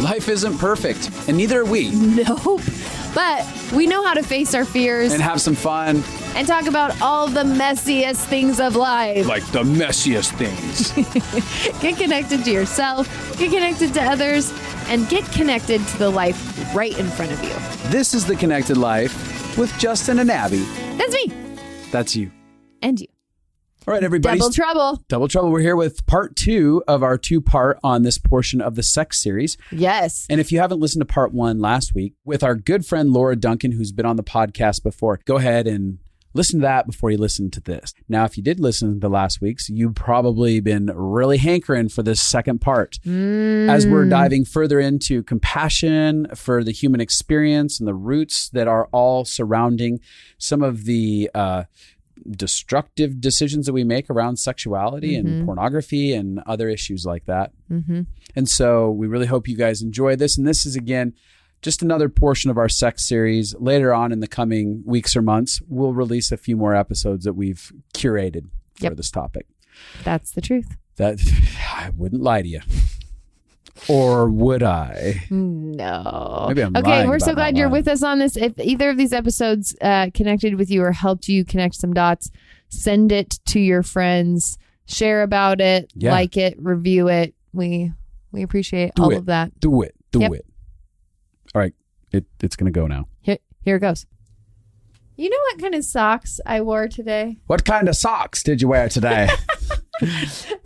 Life isn't perfect, and neither are we. Nope. But we know how to face our fears And have some fun. and talk about all the messiest things of life. Like the messiest things. Get connected to yourself, get connected to others, and get connected to the life right in front of you. This is The Connected Life with Justin and Abby. That's me. That's you. And you. All right, everybody. Double trouble. Double trouble. We're here with part 2 of our 2-part on this portion of the sex series. Yes. And if you haven't listened to part 1 last week with our good friend Laura Duncan, who's been on the podcast before, go ahead and listen to that before you listen to this. Now, if you did listen to last week's, you've probably been really hankering for this second part as we're diving further into compassion for the human experience and the roots that are all surrounding some of the destructive decisions that we make around sexuality and pornography and other issues like that. And so we really hope you guys enjoy this. And this is, again, just another portion of our sex series. Later on in the coming weeks or months, we'll release a few more episodes that we've curated for this topic. That's the truth. That I wouldn't lie to you. Or would I? No. Maybe I'm okay, lying we're about so not glad you're lying. with us on this. If either of these episodes connected with you or helped you connect some dots, send it to your friends, share about it, like it, review it. We appreciate all of that. Do it. Do Yep. it. All right. It's going to go now. Here it goes. You know what kind of socks I wore today? What kind of socks did you wear today?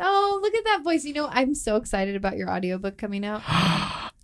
Oh, look at that voice. You know, I'm so excited about your audiobook coming out.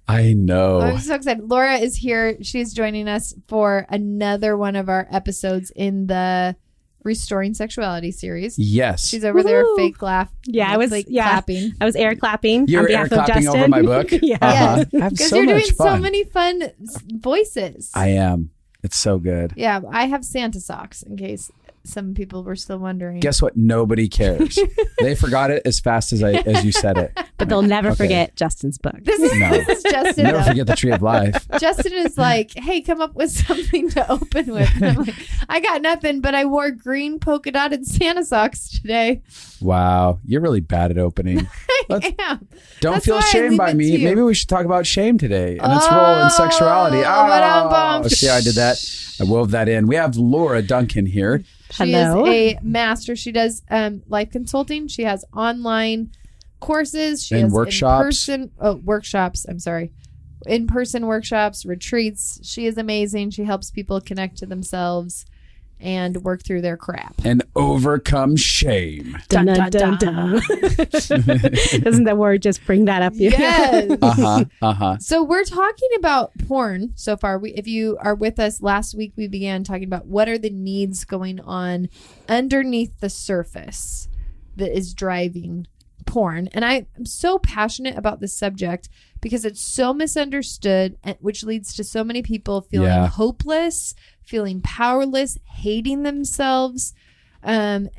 I know. I'm so excited. Laura is here. She's joining us for another one of our episodes in the Restoring Sexuality series. Yes. She's over there fake laugh. Yeah, I was clapping. I was air clapping. You on were behalf air of clapping Justin. over my book? Yeah. Have Because so you're doing much fun. so many fun voices. I am. It's so good. Yeah, I have Santa socks in case some people were still wondering. Guess what? Nobody cares. They forgot it as fast as you said it. But they'll never forget Justin's book. This is Justin. Never though. forget the Tree of Life. Justin is like, hey, come up with something to open with. And I'm like, I got nothing, but I wore green polka dotted Santa socks today. Wow. You're really bad at opening. Yeah. Don't That's feel why I shamed leave by it to me. you. Maybe we should talk about shame today and its role in sexuality. ba-dum-bum. See how I did that? I wove that in. We have Laura Duncan here. She Hello. is a master. She does life consulting. She has online courses. She And has workshops. workshops. I'm sorry. In-person workshops, retreats. She is amazing. She helps people connect to themselves and work through their crap. And overcome shame. Dun, dun, dun, dun. Doesn't the word just bring that up? Yes. So we're talking about porn so far. If you are with us last week, we began talking about what are the needs going on underneath the surface that is driving porn. And I'm so passionate about this subject because it's so misunderstood, which leads to so many people feeling hopeless, feeling powerless, hating themselves. And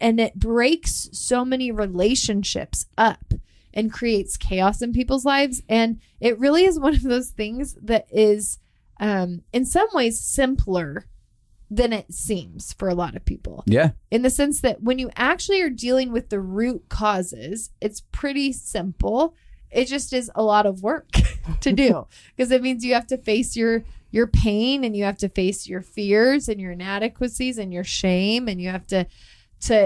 it breaks so many relationships up and creates chaos in people's lives. And it really is one of those things that is, in some ways, simpler than it seems for a lot of people. Yeah. In the sense that when you actually are dealing with the root causes, it's pretty simple. It just is a lot of work to do because it means you have to face your pain and you have to face your fears and your inadequacies and your shame, and you have to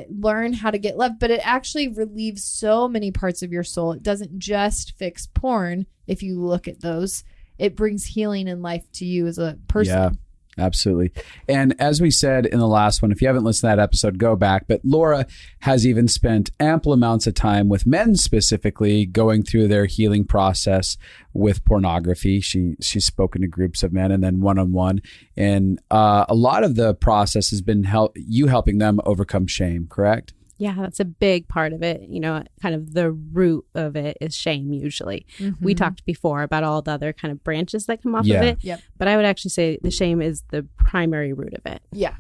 learn how to get love. But it actually relieves so many parts of your soul. It doesn't just fix porn. If you look at those, it brings healing and life to you as a person. Yeah. Absolutely. And as we said in the last one, if you haven't listened to that episode, go back. But Laura has even spent ample amounts of time with men specifically going through their healing process with pornography. She's spoken to groups of men and then one-on-one. And a lot of the process has been you helping them overcome shame, correct? Yeah, that's a big part of it. You know, kind of the root of it is shame usually. Mm-hmm. We talked before about all the other kind of branches that come off of it. Yep. But I would actually say the shame is the primary root of it. Yeah,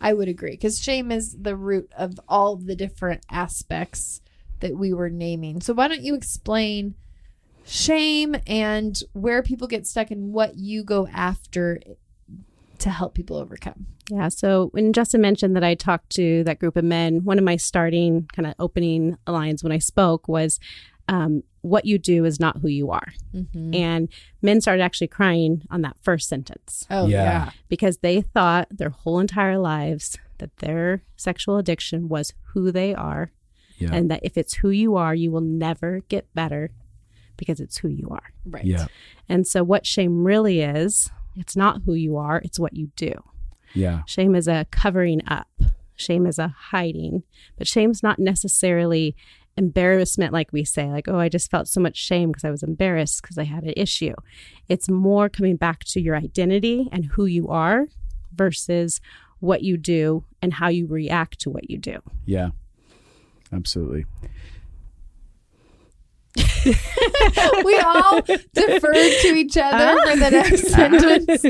I would agree because shame is the root of all the different aspects that we were naming. So why don't you explain shame and where people get stuck and what you go after to help people overcome? Yeah. So when Justin mentioned that I talked to that group of men, one of my starting kind of opening lines when I spoke was what you do is not who you are. Mm-hmm. And men started actually crying on that first sentence. Oh, yeah. Because they thought their whole entire lives that their sexual addiction was who they are. Yeah. And that if it's who you are, you will never get better because it's who you are. Right. Yeah. And so what shame really is, it's not who you are, it's what you do. Yeah. Shame is a covering up. Shame is a hiding. But shame's not necessarily embarrassment, like we say, like, oh, I just felt so much shame because I was embarrassed because I had an issue. It's more coming back to your identity and who you are versus what you do and how you react to what you do. Yeah, absolutely. We all deferred to each other for the next sentence.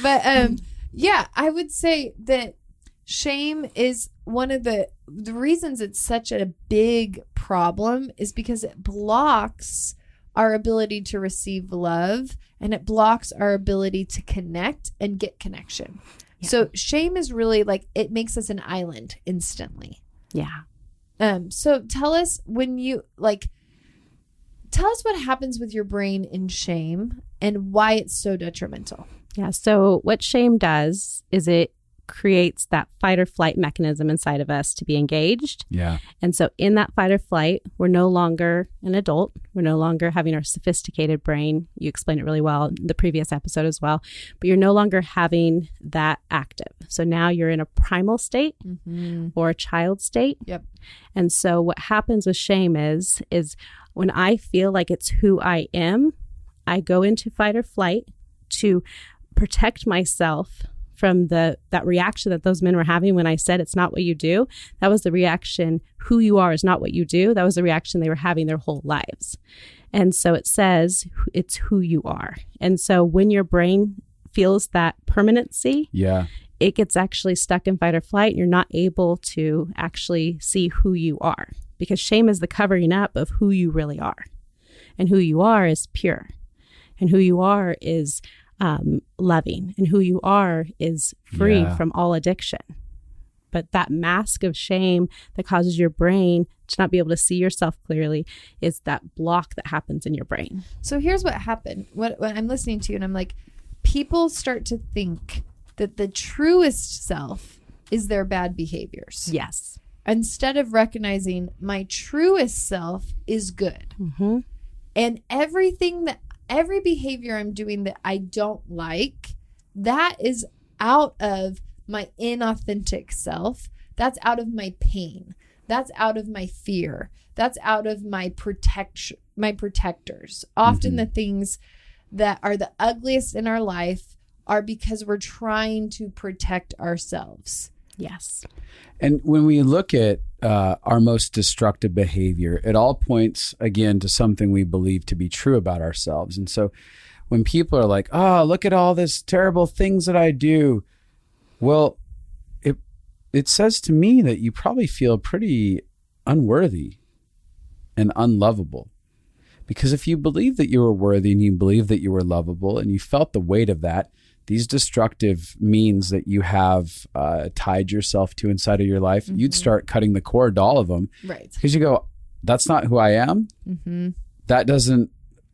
But yeah, I would say that shame is one of the reasons it's such a big problem is because it blocks our ability to receive love, and it blocks our ability to connect and get connection. Yeah. So shame is really like, it makes us an island instantly. Yeah. So tell us tell us what happens with your brain in shame and why it's so detrimental. Yeah. So what shame does is it creates that fight or flight mechanism inside of us to be engaged. Yeah. And so in that fight or flight, we're no longer an adult. We're no longer having our sophisticated brain. You explained it really well in the previous episode as well, but you're no longer having that active. So now you're in a primal state or a child state. Yep. And so what happens with shame is when I feel like it's who I am, I go into fight or flight to protect myself from that reaction that those men were having when I said it's not what you do. That was the reaction, who you are is not what you do. That was the reaction they were having their whole lives. And so it says it's who you are. And so when your brain feels that permanency, it gets actually stuck in fight or flight. You're not able to actually see who you are because shame is the covering up of who you really are. And who you are is pure. And who you are is loving, and who you are is free from all addiction. But that mask of shame that causes your brain to not be able to see yourself clearly is that block that happens in your brain. So here's what happened. What I'm listening to you and I'm like, people start to think that the truest self is their bad behaviors. Yes. Instead of recognizing my truest self is good. Mm-hmm. And every behavior I'm doing that I don't like, that is out of my inauthentic self. That's out of my pain. That's out of my fear. That's out of my protectors. Often the things that are the ugliest in our life are because we're trying to protect ourselves. Yes. And when we look at our most destructive behavior, it all points, again, to something we believe to be true about ourselves. And so when people are like, oh, look at all this terrible things that I do. Well, it says to me that you probably feel pretty unworthy and unlovable. Because if you believe that you were worthy and you believe that you were lovable and you felt the weight of that, these destructive means that you have tied yourself to inside of your life, you'd start cutting the cord to all of them. Right. Because you go, that's not who I am. Mm-hmm. That doesn't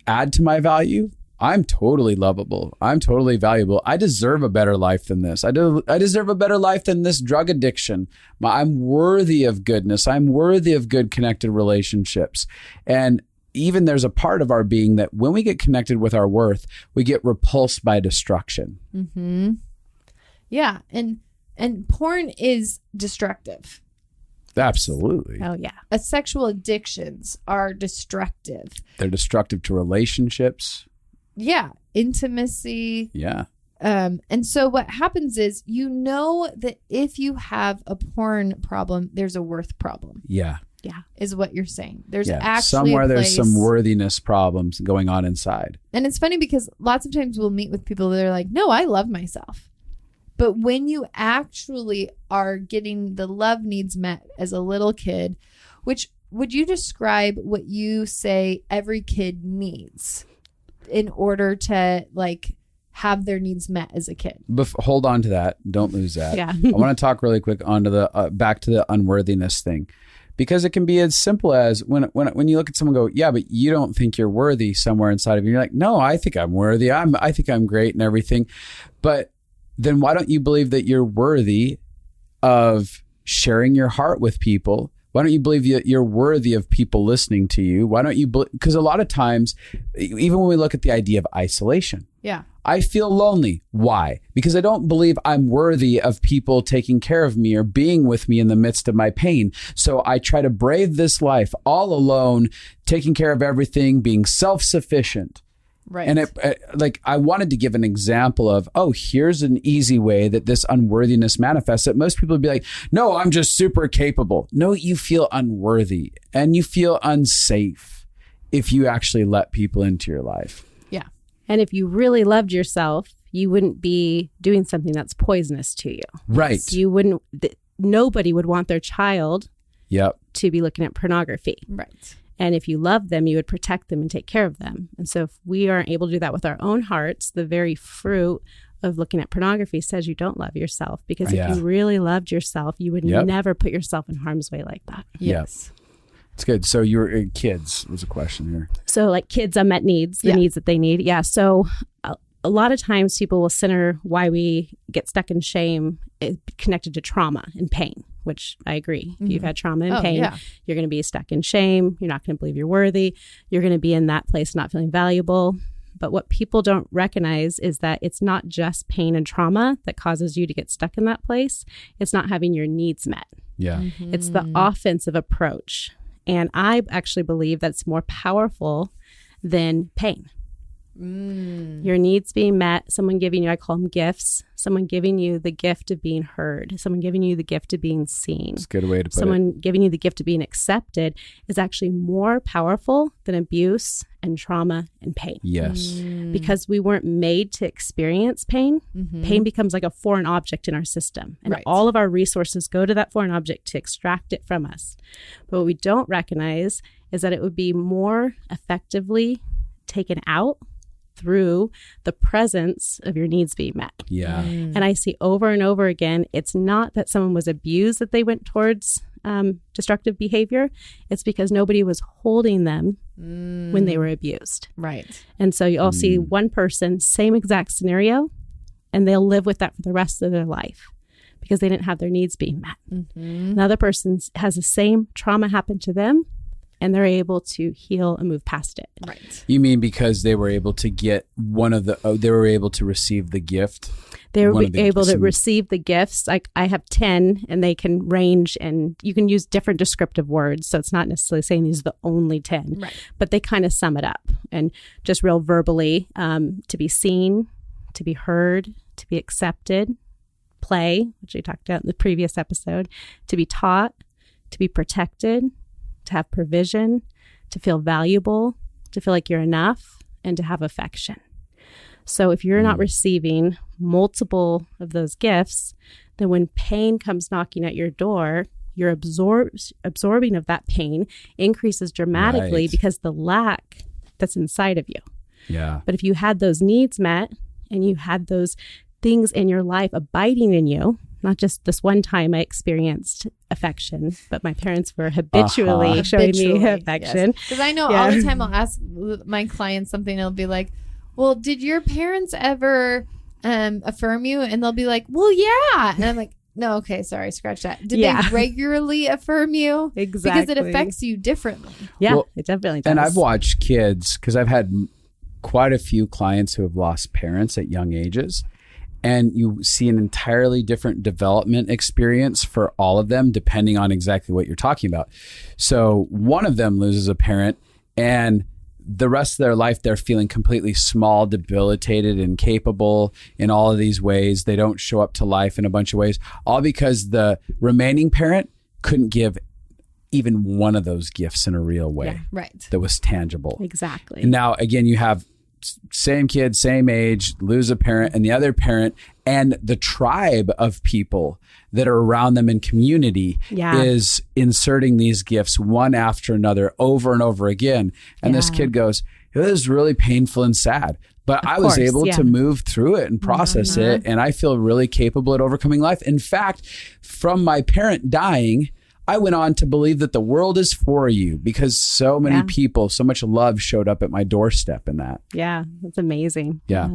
add to my value. I'm totally lovable. I'm totally valuable. I deserve a better life than this. I deserve a better life than this drug addiction. I'm worthy of goodness. I'm worthy of good connected relationships. And even there's a part of our being that when we get connected with our worth, we get repulsed by destruction. Mm-hmm. Yeah. And porn is destructive. Absolutely. Oh, yeah. Sexual addictions are destructive. They're destructive to relationships. Yeah. Intimacy. Yeah. And so what happens is, that if you have a porn problem, there's a worth problem. Yeah. Yeah. Is what you're saying. There's actually somewhere there's some worthiness problems going on inside. And it's funny because lots of times we'll meet with people that are like, no, I love myself. But when you actually are getting the love needs met as a little kid, which would you describe what you say every kid needs in order to have their needs met as a kid? Hold on to that. Don't lose that. Yeah. I want to talk really quick onto the back to the unworthiness thing. Because it can be as simple as when you look at someone and go, yeah, but you don't think you're worthy somewhere inside of you. You're like, no, I think I'm worthy. I think I'm great and everything. But then why don't you believe that you're worthy of sharing your heart with people? Why don't you believe you're worthy of people listening to you? Why don't you because a lot of times, even when we look at the idea of isolation, I feel lonely. Why? Because I don't believe I'm worthy of people taking care of me or being with me in the midst of my pain. So I try to brave this life all alone, taking care of everything, being self-sufficient. Right. And I wanted to give an example of, here's an easy way that this unworthiness manifests, that most people would be like, no, I'm just super capable. No, you feel unworthy and you feel unsafe if you actually let people into your life. Yeah. And if you really loved yourself, you wouldn't be doing something that's poisonous to you. Right. Nobody would want their child to be looking at pornography. Right. And if you love them, you would protect them and take care of them. And so if we aren't able to do that with our own hearts, the very fruit of looking at pornography says you don't love yourself. Because if you really loved yourself, you would never put yourself in harm's way like that. Yes. It's good. So your kids was a question here. So like kids' unmet needs, the needs that they need. Yeah. So a lot of times people will center why we get stuck in shame connected to trauma and pain, which I agree. If you've had trauma and pain, you're going to be stuck in shame. You're not going to believe you're worthy. You're going to be in that place not feeling valuable. But what people don't recognize is that it's not just pain and trauma that causes you to get stuck in that place. It's not having your needs met. Yeah. Mm-hmm. It's the offensive approach. And I actually believe that's more powerful than pain. Your needs being met, someone giving you, I call them gifts, someone giving you the gift of being heard, someone giving you the gift of being seen. That's a good way to put Someone giving you the gift of being accepted is actually more powerful than abuse and trauma and pain. Yes. Because we weren't made to experience pain. Pain becomes like a foreign object in our system. And all of our resources go to that foreign object to extract it from us. But what we don't recognize is that it would be more effectively taken out through the presence of your needs being met. Yeah. And I see over and over again, it's not that someone was abused that they went towards destructive behavior. It's because nobody was holding them when they were abused. Right. And so you'll see one person, same exact scenario, and they'll live with that for the rest of their life because they didn't have their needs being met. Another person has the same trauma happen to them, and they're able to heal and move past it. Right. You mean because they were able to get they were able to receive the gift? They were able to receive the gifts. Like I have 10 and they can range, and you can use different descriptive words. So it's not necessarily saying these are the only 10, right, but they kind of sum it up and just real verbally, to be seen, to be heard, to be accepted, play, which we talked about in the previous episode, to be taught, to be protected, to have provision, to feel valuable, to feel like you're enough, and to have affection. So if you're not receiving multiple of those gifts, then when pain comes knocking at your door, your absorbing of that pain increases dramatically because the lack that's inside of you. Yeah. But if you had those needs met and you had those things in your life abiding in you, not just this one time I experienced affection, but my parents were habitually showing me affection. Because I know all the time I'll ask my clients something, and they'll be like, well, did your parents ever affirm you? And they'll be like, well, yeah. And I'm like, no, okay, sorry, scratch that. Did they regularly affirm you? Exactly. Because it affects you differently. Yeah, well, it definitely does. And I've watched kids, because I've had quite a few clients who have lost parents at young ages. And you see an entirely different development experience for all of them, depending on exactly what you're talking about. So one of them loses a parent, and the rest of their life, they're feeling completely small, debilitated, incapable in all of these ways. They don't show up to life in a bunch of ways, all because the remaining parent couldn't give even one of those gifts in a real way that was tangible. Exactly. And now, again, you have same kid, same age, lose a parent, and the other parent, and the tribe of people that are around them in community is inserting these gifts one after another over and over again. And this kid goes, it was really painful and sad, but I was able to move through it and process it. And I feel really capable at overcoming life. In fact, from my parent dying, I went on to believe that the world is for you because so many people, so much love showed up at my doorstep in that. Yeah, that's amazing. Yeah.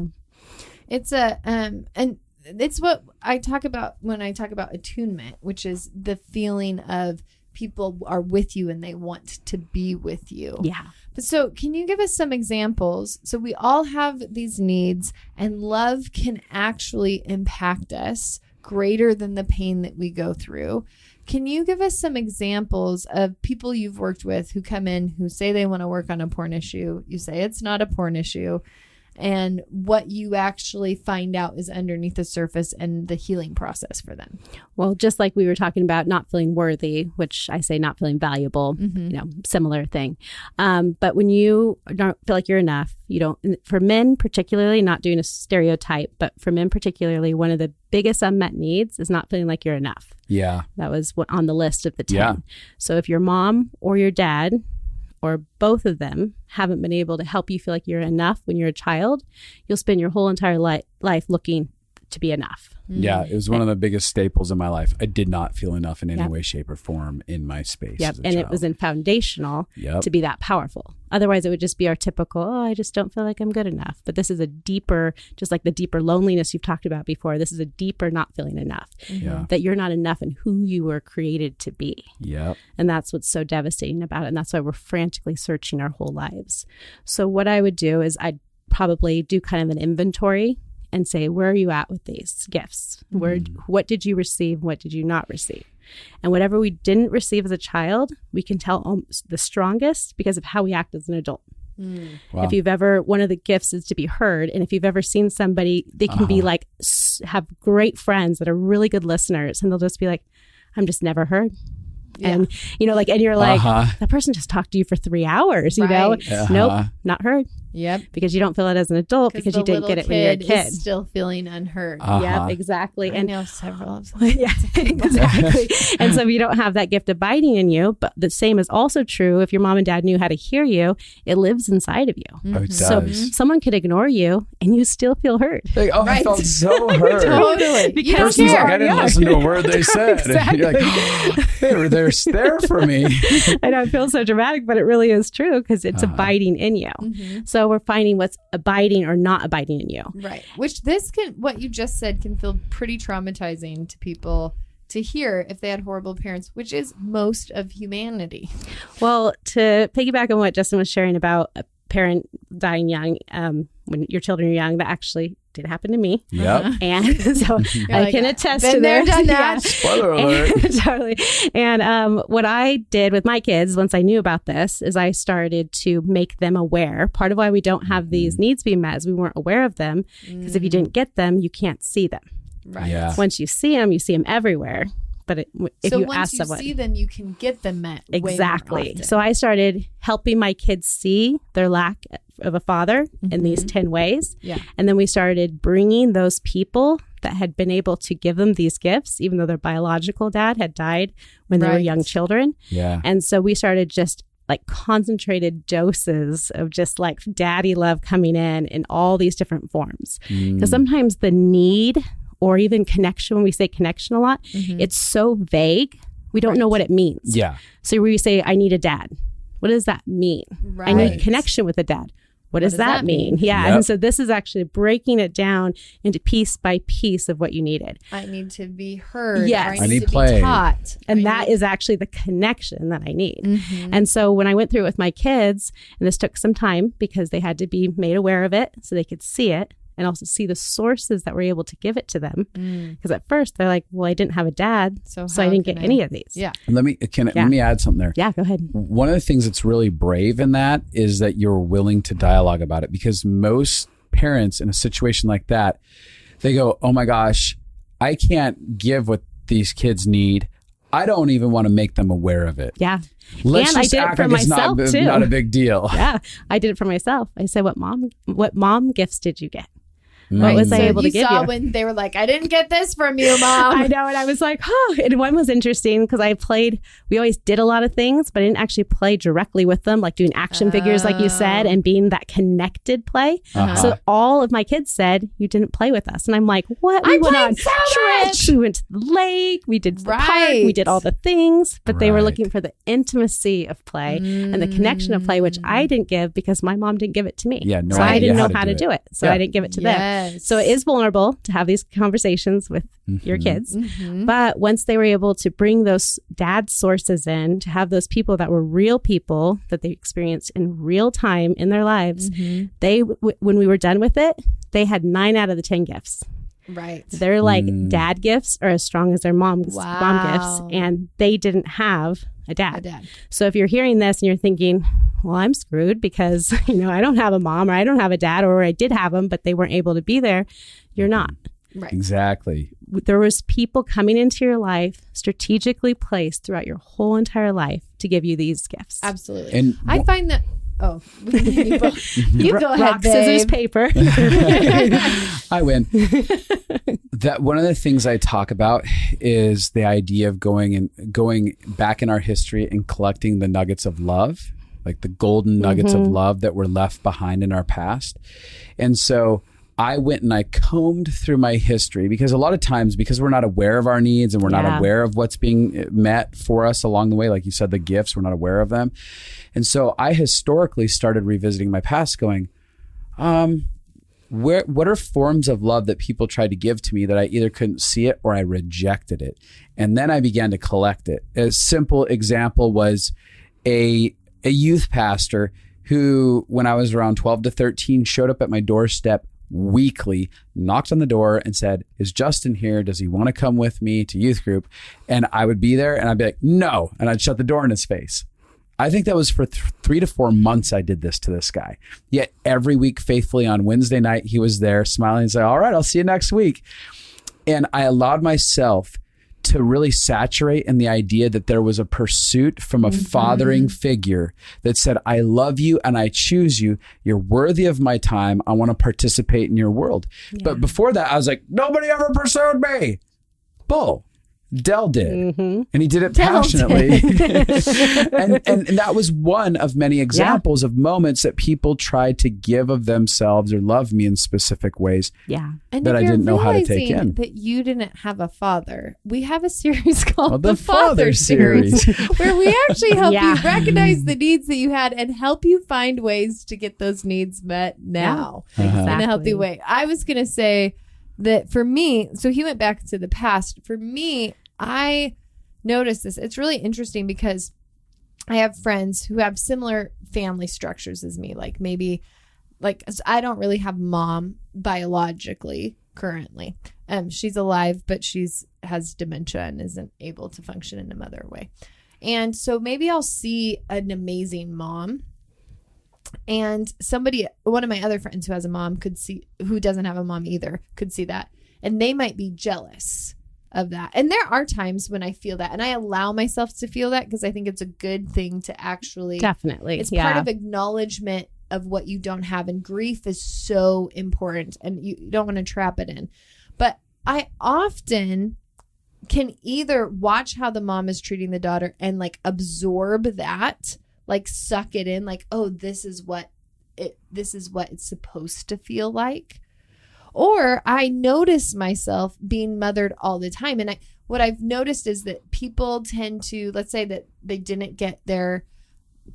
It's and it's what I talk about when I talk about attunement, which is the feeling of people are with you and they want to be with you. Yeah. So can you give us some examples? So we all have these needs, and love can actually impact us greater than the pain that we go through. Can you give us some examples of people you've worked with who come in who say they want to work on a porn issue? You say it's not a porn issue, and what you actually find out is underneath the surface and the healing process for them. Well, just like we were talking about not feeling worthy, which I say not feeling valuable, similar thing. But when you don't feel like you're enough, you don't, for men particularly, not doing a stereotype, but for men particularly, one of the biggest unmet needs is not feeling like you're enough. Yeah. That was on the list of the 10. Yeah. So if your mom or your dad or both of them haven't been able to help you feel like you're enough when you're a child, you'll spend your whole entire life looking to be enough. Yeah, it was one of the biggest staples in my life. I did not feel enough in any way, shape, or form in my space. Yep, and it was foundational to be that powerful. Otherwise, it would just be our typical, I just don't feel like I'm good enough. But this is a deeper, just like the deeper loneliness you've talked about before, this is a deeper not feeling enough. That you're not enough in who you were created to be. Yep. And that's what's so devastating about it. And that's why we're frantically searching our whole lives. So what I would do is I'd probably do kind of an inventory and say, where are you at with these gifts? What did you receive? What did you not receive? And whatever we didn't receive as a child, we can tell the strongest because of how we act as an adult. Wow. If you've ever, one of the gifts is to be heard. And if you've ever seen somebody, they can be like, have great friends that are really good listeners. And they'll just be like, I'm just never heard. And, and you're like, that person just talked to you for 3 hours, you know? Nope, not heard. Yep. Because you don't feel it as an adult because you didn't get it when you were a kid. Is still feeling unheard. Yep, exactly. I know several of them. Yeah, exactly. And so if you don't have that gift abiding in you, but the same is also true if your mom and dad knew how to hear you, it lives inside of you. Oh, it does. So someone could ignore you and you still feel heard. Like, I felt so heard. Totally. The person's like, I didn't listen to a word they said. Exactly. You're like, they were there for me. I know it feels so dramatic, but it really is true because it's abiding in you. So we're finding what's abiding or not abiding in you. Right. Which what you just said can feel pretty traumatizing to people to hear if they had horrible parents, which is most of humanity. Well, to piggyback on what Justin was sharing about a parent dying young, when your children are young, that actually did happen to me. Yep. And so I can attest to this. Done that. Spoiler alert. Totally. And what I did with my kids once I knew about this is I started to make them aware. Part of why we don't have these needs being met is we weren't aware of them because if you didn't get them, you can't see them. Right. Yeah. Once you see them everywhere. But if you ask someone, see them, you can get them met. Exactly. So I started helping my kids see their lack of a father in these 10 ways. Yeah. And then we started bringing those people that had been able to give them these gifts, even though their biological dad had died when they were young children. Yeah. And so we started just like concentrated doses of just like daddy love coming in all these different forms. Because sometimes the need or even connection, when we say connection a lot, it's so vague. We don't know what it means. Yeah. So we say, I need a dad. What does that mean? Right. I need connection with a dad. What does that mean? Yeah. Yep. And so this is actually breaking it down into piece by piece of what you needed. I need to be heard. Yes. I need to play. be taught. And that is actually the connection that I need. And so when I went through it with my kids, and this took some time because they had to be made aware of it so they could see it and also see the sources that were able to give it to them. Because at first they're like, well, I didn't have a dad, so I didn't get any of these. Yeah. Let me add something there. Yeah, go ahead. One of the things that's really brave in that is that you're willing to dialogue about it, because most parents in a situation like that, they go, oh my gosh, I can't give what these kids need. I don't even want to make them aware of it. Yeah. Let's and I just did it act for like myself it's too. not a big deal. Yeah. I did it for myself. I said, what mom gifts did you get? What was I able to give you? You saw when they were like, I didn't get this from you, Mom. I know. And I was like, oh. And one was interesting because we always did a lot of things, but I didn't actually play directly with them, like doing action figures, like you said, and being that connected play. So all of my kids said, you didn't play with us. And I'm like, what? We went on trips. We went to the lake. We did the park. We did all the things. But they were looking for the intimacy of play and the connection of play, which I didn't give because my mom didn't give it to me. Yeah, no so I didn't know how to do it. So I didn't give it to them. So it is vulnerable to have these conversations with your kids. But once they were able to bring those dad sources in, to have those people that were real people that they experienced in real time in their lives, when we were done with it, they had 9 out of the 10 gifts. Right. Their dad gifts are as strong as their mom gifts. And they didn't have a dad. So if you're hearing this and you're thinking, well, I'm screwed because, I don't have a mom or I don't have a dad, or I did have them, but they weren't able to be there. You're not. Right. Exactly. There was people coming into your life strategically placed throughout your whole entire life to give you these gifts. Absolutely. And I find that, you go ahead, rock, scissors, paper. I win. That one of the things I talk about is the idea of going back in our history and collecting the nuggets of love, like the golden nuggets of love that were left behind in our past. And so I went and I combed through my history, because a lot of times, because we're not aware of our needs and we're not aware of what's being met for us along the way, like you said, the gifts, we're not aware of them. And so I historically started revisiting my past going, what are forms of love that people tried to give to me that I either couldn't see it or I rejected it? And then I began to collect it. A simple example was a youth pastor who, when I was around 12 to 13, showed up at my doorstep weekly, knocked on the door and said, is Justin here? Does he want to come with me to youth group? And I would be there and I'd be like, no. And I'd shut the door in his face. I think that was for 3 to 4 months I did this to this guy. Yet every week faithfully on Wednesday night, he was there smiling and saying, all right, I'll see you next week. And I allowed myself to really saturate in the idea that there was a pursuit from a fathering figure that said, I love you and I choose you. You're worthy of my time. I want to participate in your world. Yeah. But before that, I was like, nobody ever pursued me. Bull. Dell did. And he did it passionately. and that was one of many examples of moments that people tried to give of themselves or love me in specific ways that I didn't know how to take in. That you didn't have a father. We have a series called the Father Series where we actually help you recognize the needs that you had and help you find ways to get those needs met now in a healthy way. I was going to say that for me, so he went back to the past. For me, I noticed this. It's really interesting because I have friends who have similar family structures as me. Like maybe, I don't really have mom biologically currently. She's alive, but has dementia and isn't able to function in a mother way. And so maybe I'll see an amazing mom, and one of my other friends who has a mom who doesn't have a mom either, could see that. And they might be jealous of that. And there are times when I feel that, and I allow myself to feel that because I think it's a good thing to actually. Definitely. It's part of acknowledgement of what you don't have. And grief is so important and you don't want to trap it in. But I often can either watch how the mom is treating the daughter and absorb that, suck it in, this is what it's supposed to feel like. Or I notice myself being mothered all the time. And what I've noticed is that people tend to, let's say that they didn't get their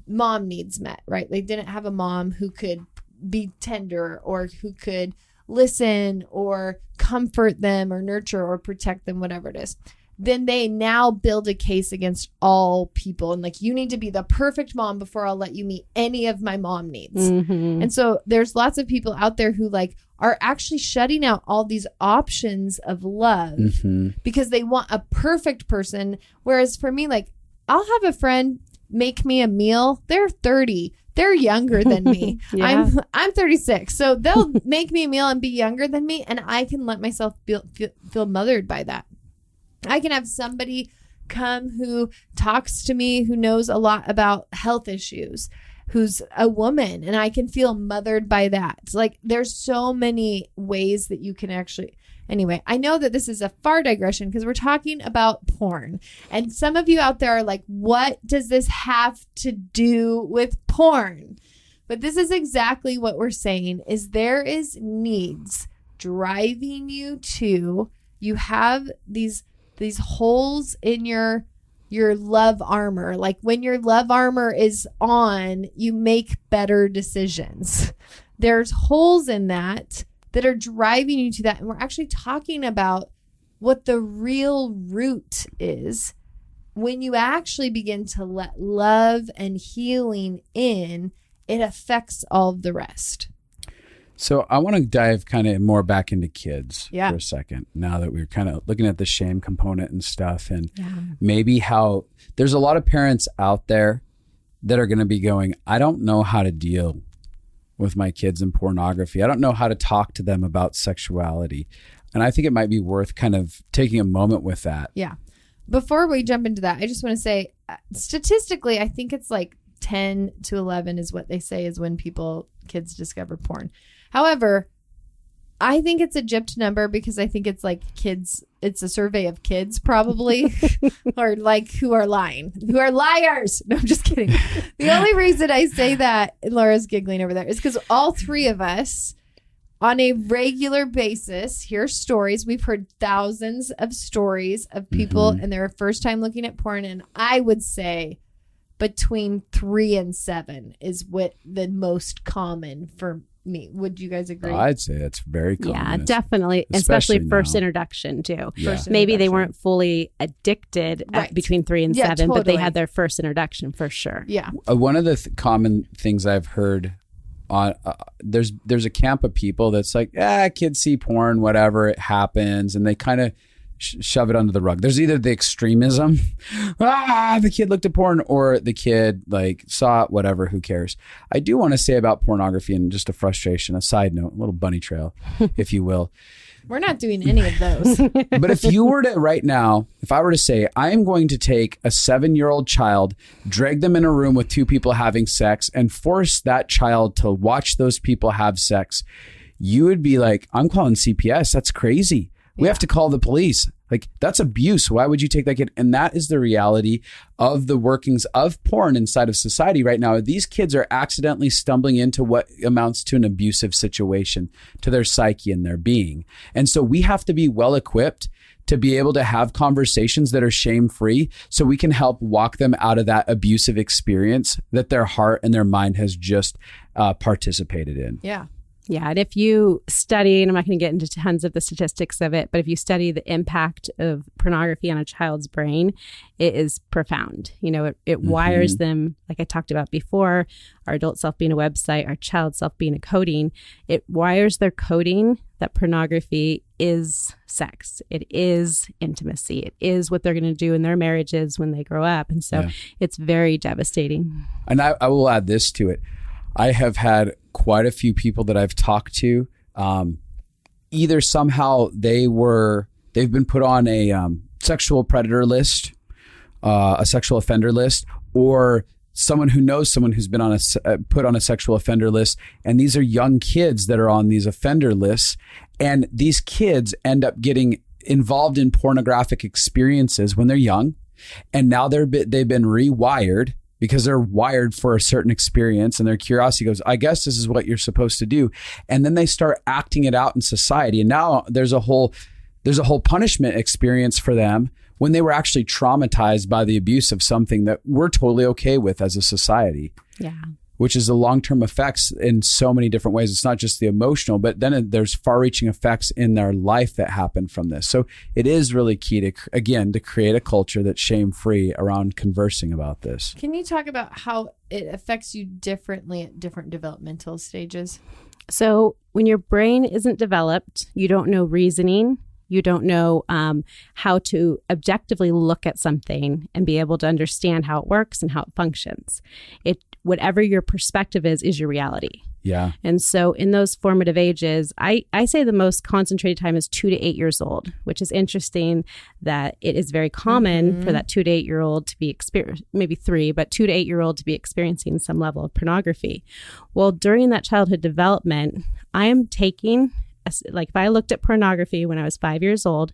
mom needs met, right? They didn't have a mom who could be tender or who could listen or comfort them or nurture or protect them, whatever it is. Then they now build a case against all people. And you need to be the perfect mom before I'll let you meet any of my mom needs. And so there's lots of people out there who are actually shutting out all these options of love because they want a perfect person. Whereas for me, I'll have a friend make me a meal. They're 30. They're younger than me. I'm 36. So they'll make me a meal and be younger than me. And I can let myself feel mothered by that. I can have somebody come who talks to me, who knows a lot about health issues, who's a woman, and I can feel mothered by that. It's like there's so many ways that you can actually. Anyway, I know that this is a far digression because we're talking about porn. And some of you out there are like, what does this have to do with porn? But this is exactly what we're saying is there is needs driving you to, you have these holes in your love armor. Like when your love armor is on, you make better decisions. There's holes in that are driving you to that. And we're actually talking about what the real root is. When you actually begin to let love and healing in, it affects all of the rest. So I want to dive kind of more back into kids for a second, now that we're kind of looking at the shame component and stuff, and maybe how there's a lot of parents out there that are going to be going, I don't know how to deal with my kids and pornography. I don't know how to talk to them about sexuality. And I think it might be worth kind of taking a moment with that. Yeah. Before we jump into that, I just want to say, statistically, I think it's like 10 to 11 is what they say is when kids discover porn. However, I think it's a gypped number because I think it's like kids, it's a survey of kids probably, or like who are lying, who are liars. No, I'm just kidding. The only reason I say that, and Laura's giggling over there, is because all three of us on a regular basis hear stories. We've heard thousands of stories of people and their first time looking at porn. And I would say between 3 and 7 is what the most common for me. Would you guys agree? I'd say it's very common. Yeah, definitely. Especially first introduction too. Yeah. Maybe they weren't fully addicted at between 3 and 7, totally. but they had their first introduction for sure. Yeah. One of the common things I've heard on there's a camp of people that's like, kids see porn, whatever, it happens, and they kind of shove it under the rug. There's either the extremism, the kid looked at porn, or the kid like saw it, whatever, who cares. I do want to say about pornography, and just a frustration, a side note, a little bunny trail, if you will. We're not doing any of those. But if you were to right now, if I were to say, I am going to take a 7-year-old child, drag them in a room with 2 people having sex, and force that child to watch those people have sex, you would be like, I'm calling CPS. That's crazy. We have to call the police. Like, that's abuse. Why would you take that kid? And that is the reality of the workings of porn inside of society right now. These kids are accidentally stumbling into what amounts to an abusive situation to their psyche and their being. And so we have to be well equipped to be able to have conversations that are shame-free so we can help walk them out of that abusive experience that their heart and their mind has just participated in. Yeah. Yeah. And if you study, and I'm not going to get into tons of the statistics of it, but if you study the impact of pornography on a child's brain, it is profound. You know, it wires them, like I talked about before, our adult self being a website, our child self being a coding. It wires their coding that pornography is sex. It is intimacy. It is what they're going to do in their marriages when they grow up. And so it's very devastating. And I will add this to it. I have had quite a few people that I've talked to, either somehow they've been put on a sexual predator list, a sexual offender list, or someone who knows someone who's been on put on a sexual offender list. And these are young kids that are on these offender lists. And these kids end up getting involved in pornographic experiences when they're young. And now they've been rewired, because they're wired for a certain experience, and their curiosity goes, I guess this is what you're supposed to do. And then they start acting it out in society. And now there's a whole punishment experience for them when they were actually traumatized by the abuse of something that we're totally okay with as a society. Yeah. Which is the long-term effects in so many different ways. It's not just the emotional, but then there's far-reaching effects in their life that happen from this. So it is really key to create a culture that's shame-free around conversing about this. Can you talk about how it affects you differently at different developmental stages? So when your brain isn't developed, you don't know reasoning. You don't know how to objectively look at something and be able to understand how it works and how it functions. Whatever your perspective is your reality. Yeah. And so in those formative ages, I say the most concentrated time is 2 to 8 years old, which is interesting that it is very common for that 2 to 8 year old to be maybe 3, but 2 to 8 year old to be experiencing some level of pornography. Well, during that childhood development, I am taking, like if I looked at pornography when I was 5 years old,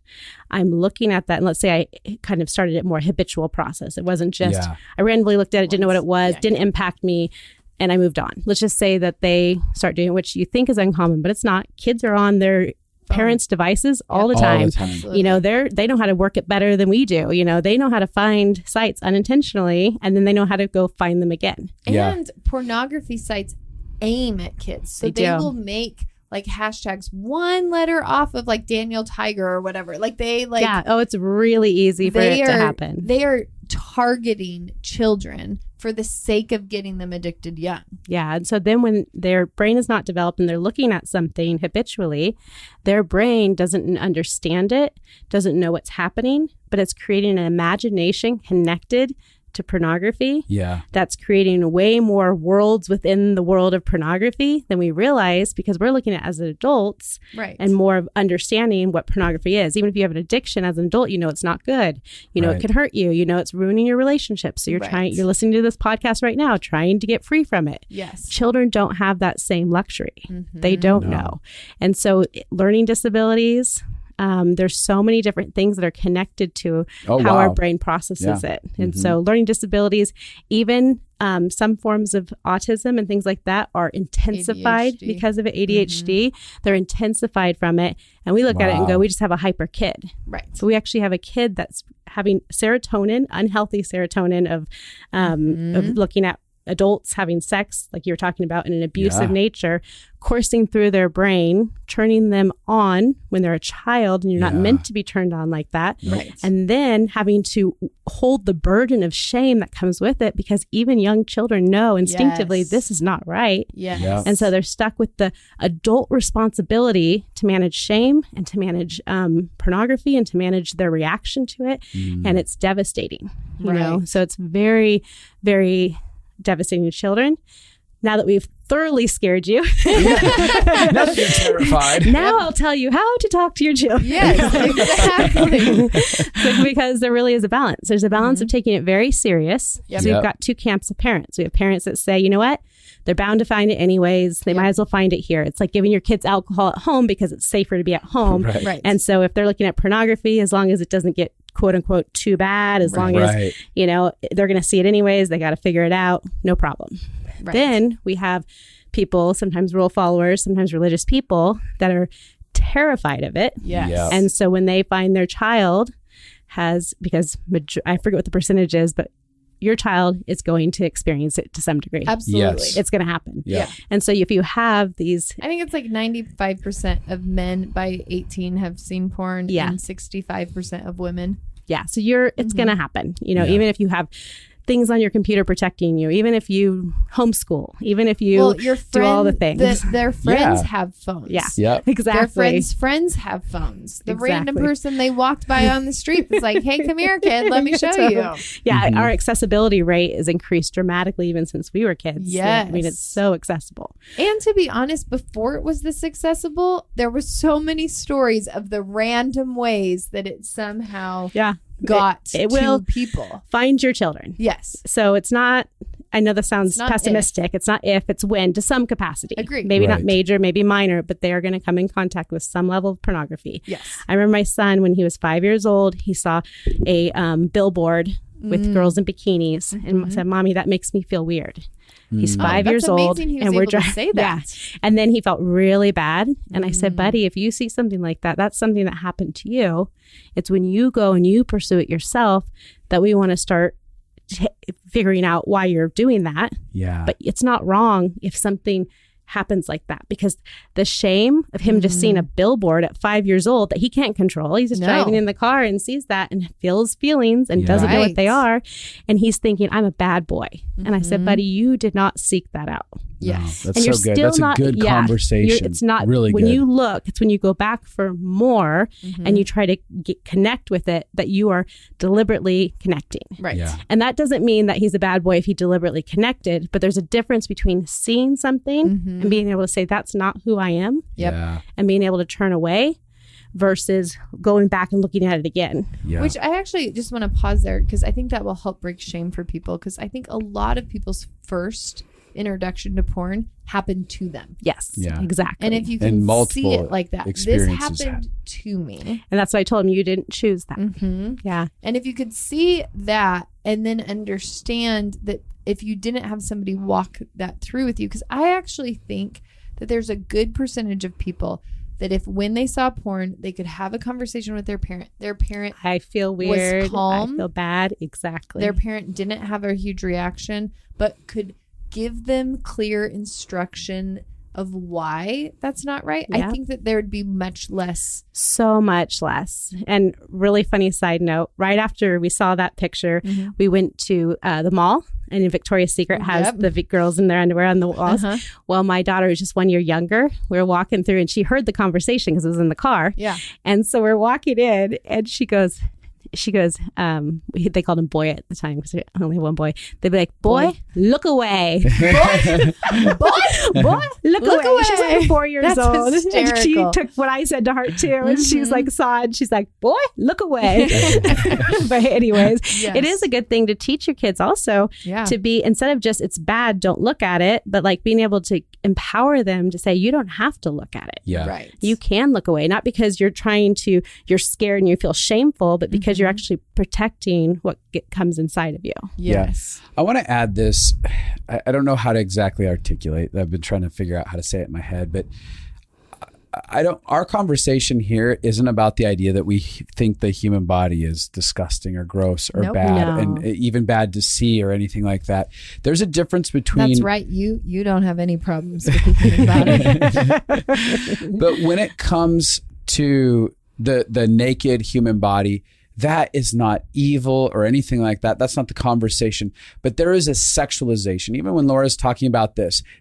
I'm looking at that. And let's say I kind of started it more habitual process. It wasn't just, I randomly looked at it, didn't know what it was, didn't impact me, and I moved on. Let's just say that they start doing, which you think is uncommon, but it's not. Kids are on their parents' devices all the time. You know, they know how to work it better than we do. You know, they know how to find sites unintentionally, and then they know how to go find them again. And pornography sites aim at kids. So they will make like hashtags 1 letter off of like Daniel Tiger or whatever. Like they like... Yeah. Oh, it's really easy for it to happen. They are targeting children for the sake of getting them addicted young. Yeah. And so then when their brain is not developed and they're looking at something habitually, their brain doesn't understand it, doesn't know what's happening, but it's creating an imagination connected to pornography. Yeah. That's creating way more worlds within the world of pornography than we realize, because we're looking at it as adults and more of understanding what pornography is. Even if you have an addiction as an adult, you know it's not good. You know it can hurt you. You know it's ruining your relationship. So you're listening to this podcast right now, trying to get free from it. Yes. Children don't have that same luxury. They don't know. And so learning disabilities, there's so many different things that are connected to how our brain processes it. And so learning disabilities, even some forms of autism and things like that are intensified because of it. ADHD, they're intensified from it. And we look at it and go, we just have a hyper kid. Right. So we actually have a kid that's having serotonin, unhealthy serotonin of looking at adults having sex, like you were talking about, in an abusive nature, coursing through their brain, turning them on when they're a child, and you're not meant to be turned on like that. Right. And then having to hold the burden of shame that comes with it, because even young children know instinctively this is not right. And so they're stuck with the adult responsibility to manage shame and to manage pornography and to manage their reaction to it. And it's devastating, you know? So it's very, very devastating to children. Now that we've thoroughly scared you, now that you're terrified, now I'll tell you how to talk to your children. Yes, exactly. Because there really is a balance. There's a balance of taking it very serious. So we've got 2 camps of parents. We have parents that say, you know what, they're bound to find it anyways. They might as well find it here. It's like giving your kids alcohol at home because it's safer to be at home. Right. And so if they're looking at pornography, as long as it doesn't get quote unquote too bad, as long as, you know, they're going to see it anyways, they got to figure it out. No problem. Then we have people, sometimes rule followers, sometimes religious people, that are terrified of it. And so when they find their child has, because I forget what the percentage is, but your child is going to experience it to some degree. Absolutely. It's going to happen. And so if you have these... I think it's like 95% of men by 18 have seen porn and 65% of women. So it's going to happen. You know, even if you have things on your computer protecting you, even if you homeschool, even if you do all the things. Their friends have phones. Exactly. Their friends have phones. The random person they walked by on the street was like, hey, come here, kid, let me show you. Our accessibility rate is increased dramatically even since we were kids. I mean, it's so accessible. And to be honest, before it was this accessible, there were so many stories of the random ways that it somehow got it to will people. Find your children. Yes. So it's not, I know this sounds pessimistic. It's not if, it's when, to some capacity. Agreed. Maybe not major, maybe minor, but they are going to come in contact with some level of pornography. Yes. I remember my son, when he was 5 years old, he saw a billboard with girls in bikinis and said, Mommy, that makes me feel weird. He's 5 years old, and we're trying to say that. And then he felt really bad. And I said, buddy, if you see something like that, that's something that happened to you. It's when you go and you pursue it yourself that we want to start figuring out why you're doing that. But it's not wrong if something happens like that, because the shame of him just seeing a billboard at 5 years old that he can't control. He's just driving in the car and sees that and feels feelings and doesn't know what they are. And he's thinking, I'm a bad boy. And I said, buddy, you did not seek that out. Yes. No, that's so good. That's a good conversation. It's not really when good. you look, it's when you go back for more and you try to connect with it that you are deliberately connecting. Right. Yeah. And that doesn't mean that he's a bad boy if he deliberately connected, but there's a difference between seeing something and being able to say, that's not who I am. Yep. Yeah. And being able to turn away versus going back and looking at it again. Yeah. Which I actually just want to pause there because I think that will help break shame for people, because I think a lot of people's first introduction to porn happened to them. Yes, yeah, exactly. And if you can see it like that, this happened to me. And that's why I told him you didn't choose that. Yeah. And if you could see that and then understand that if you didn't have somebody walk that through with you, because I actually think that there's a good percentage of people that if when they saw porn, they could have a conversation with their parent. I feel weird. Was calm. I feel bad. Exactly. Their parent didn't have a huge reaction, but could give them clear instruction of why that's not right. Yeah. I think that there would be much less. So much less. And really funny side note, right after we saw that picture, we went to the mall, and in Victoria's Secret has the girls in their underwear on the walls. Well, my daughter is just 1 year younger. We were walking through and she heard the conversation because it was in the car. Yeah. And so we're walking in and she goes, they called him boy at the time because I only have one boy. They'd be like, boy, look away. boy, look away. She's like 4 years That's old. hysterical. And she took what I said to her too. And she's like, saw it. And she's like, boy, look away. But anyways, it is a good thing to teach your kids also to be, instead of just, it's bad, don't look at it, but like being able to empower them to say, you don't have to look at it. Yeah. Right. You can look away, not because you're you're scared and you feel shameful, but because you're actually protecting what comes inside of you. Yes. Yeah. I want to add this. I don't know how to exactly articulate. I've been trying to figure out how to say it in my head, but our conversation here isn't about the idea that we think the human body is disgusting or gross or bad and even bad to see or anything like that. There's a difference between... That's right. You don't have any problems with thinking about it. But when it comes to the naked human body, that is not evil or anything like that. That's not the conversation. But there is a sexualization. Even when Laura's talking about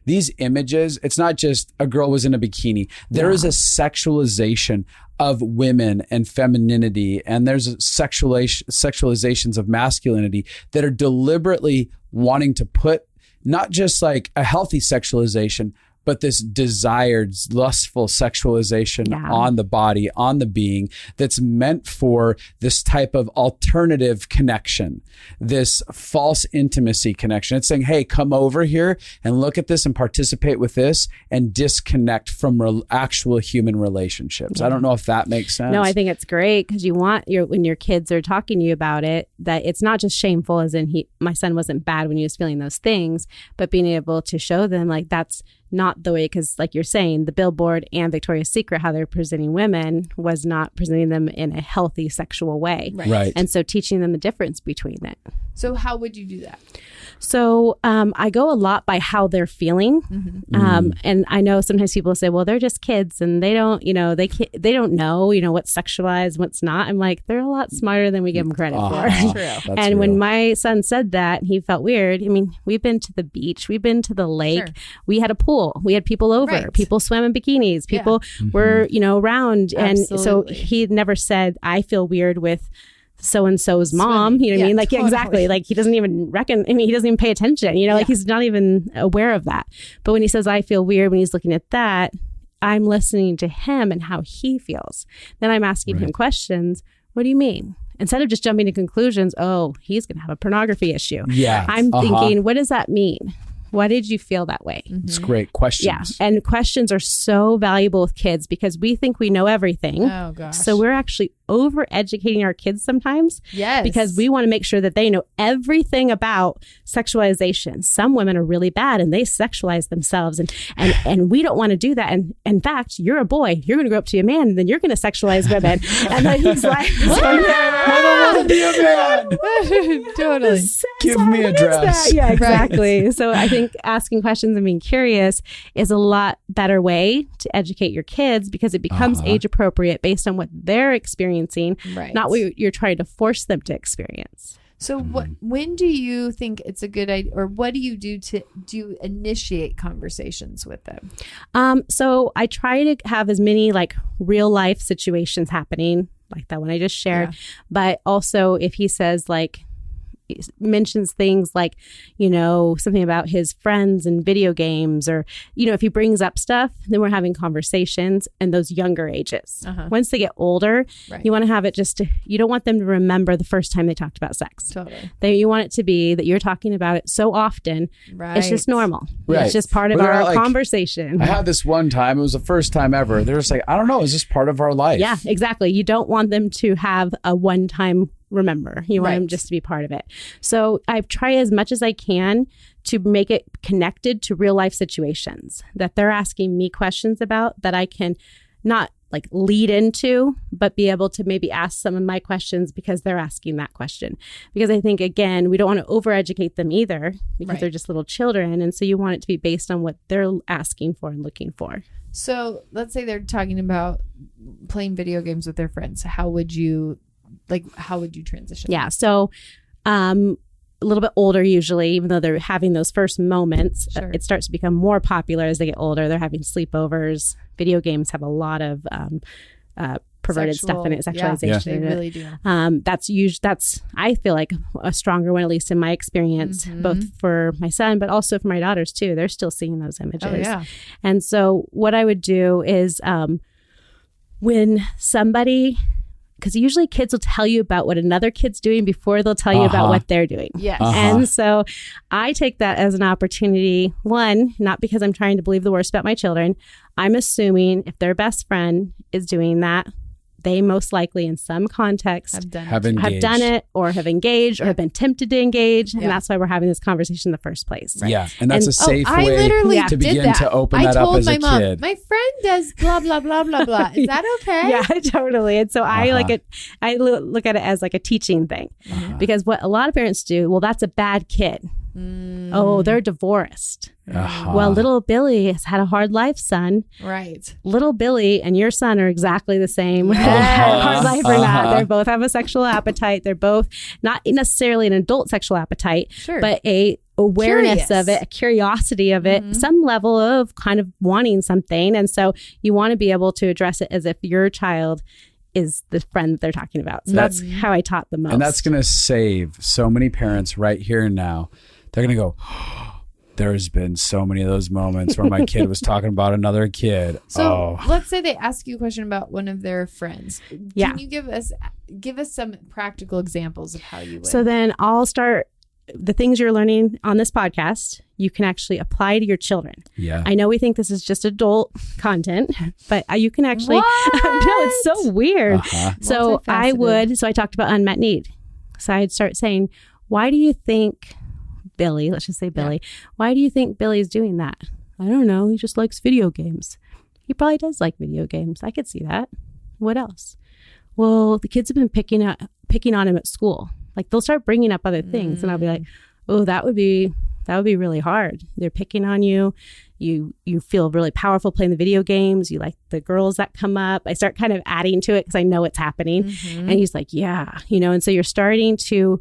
these images, it's not just a girl was in a bikini. There is a sexualization of women and femininity, and there's sexualizations of masculinity that are deliberately wanting to put not just like a healthy sexualization, but this desired, lustful sexualization on the body, on the being, that's meant for this type of alternative connection, this false intimacy connection. It's saying, hey, come over here and look at this and participate with this and disconnect from actual human relationships. I don't know if that makes sense. No, I think it's great because you want when your kids are talking to you about it, that it's not just shameful as in my son wasn't bad when he was feeling those things, but being able to show them like that's not the way, because like you're saying, the Billboard and Victoria's Secret, how they're presenting women was not presenting them in a healthy sexual way. Right. And so teaching them the difference between it. So how would you do that? So I go a lot by how they're feeling. And I know sometimes people say, well, they're just kids and they don't, they don't know, what's sexualized, what's not. I'm like, they're a lot smarter than we give them credit for. True. And when my son said that, he felt weird. I mean, we've been to the beach, we've been to the lake, we had a pool, we had people over, people swam in bikinis, people were, around. And so he never said, I feel weird with so-and-so's mom, you know what I mean? Like, totally. Exactly. Like he doesn't even he doesn't even pay attention, like he's not even aware of that. But when he says, I feel weird, when he's looking at that, I'm listening to him and how he feels. Then I'm asking him questions. What do you mean? Instead of just jumping to conclusions, oh, he's going to have a pornography issue. Yeah. I'm thinking, what does that mean? Why did you feel that way? It's great. Questions. Yeah. And questions are so valuable with kids because we think we know everything. Oh, gosh. So we're actually over-educating our kids sometimes. Yes. Because we want to make sure that they know everything about sexualization. Some women are really bad and they sexualize themselves. And we don't want to do that. And in fact, you're a boy. You're going to grow up to be a man and then you're going to sexualize women. And then he's like, I want to be a man. Totally. Give me a dress. Yeah, exactly. So I think asking questions and being curious is a lot better way to educate your kids because it becomes age appropriate based on what they're experiencing, not what you're trying to force them to experience. So when do you think it's a good idea, or what do you do to initiate conversations with them? So I try to have as many like real life situations happening, like that one I just shared. Yeah. But also if he says like, mentions things like, something about his friends and video games, or, if he brings up stuff, then we're having conversations in those younger ages. Once they get older, you want to have it you don't want them to remember the first time they talked about sex. Totally. You want it to be that you're talking about it so often. Right. It's just normal. Right. It's just part of our conversation. I had this one time, it was the first time ever. They're just like, I don't know, it's just part of our life. Yeah, exactly. You don't want them to have a one-time remember. You want them just to be part of it. So I try as much as I can to make it connected to real life situations that they're asking me questions about, that I can not like lead into, but be able to maybe ask some of my questions because they're asking that question. Because I think, again, we don't want to overeducate them either, because they're just little children. And so you want it to be based on what they're asking for and looking for. So let's say they're talking about playing video games with their friends. How would you transition? Yeah. So, a little bit older usually, even though they're having those first moments, it starts to become more popular as they get older. They're having sleepovers. Video games have a lot of perverted stuff in it, sexualization. Yeah, they really do. That's I feel like a stronger one, at least in my experience, both for my son, but also for my daughters too. They're still seeing those images. Oh, yeah. And so what I would do is when somebody... Because usually kids will tell you about what another kid's doing before they'll tell you about what they're doing. Yes. And so I take that as an opportunity, one, not because I'm trying to believe the worst about my children. I'm assuming if their best friend is doing that, they most likely in some context have done it or have engaged or have been tempted to engage. And that's why we're having this conversation in the first place. Right? Yeah. And that's a safe way to begin to open that up as a kid. My friend does blah, blah, blah, blah, blah. Is that okay? Yeah, totally. And so I look at it as like a teaching thing, because what a lot of parents do, well, that's a bad kid. Oh, they're divorced. Well, little Billy has had a hard life, son. Right. Little Billy and your son are exactly the same. Whether they had a hard life or not. They both have a sexual appetite. They're both not necessarily an adult sexual appetite, but a awareness of it, a curiosity of it, some level of kind of wanting something. And so you want to be able to address it as if your child is the friend that they're talking about. So that's how I taught the most. And that's going to save so many parents right here and now. They're going to go, there's been so many of those moments where my kid was talking about another kid. So let's say they ask you a question about one of their friends. Can you give us some practical examples of how you would? So then I'll start the things you're learning on this podcast. You can actually apply to your children. Yeah. I know we think this is just adult content, but you can actually, no, it's so weird. So I talked about unmet need. So I'd start saying, why do you think Billy, let's just say Billy, why do you think Billy's doing that? I don't know. He just likes video games. He probably does like video games. I could see that. What else? Well, the kids have been picking on him at school. Like they'll start bringing up other things and I'll be like, oh, that would be really hard. They're picking on you. You feel really powerful playing the video games. You like the girls that come up. I start kind of adding to it because I know it's happening. And he's like, yeah, and so you're starting to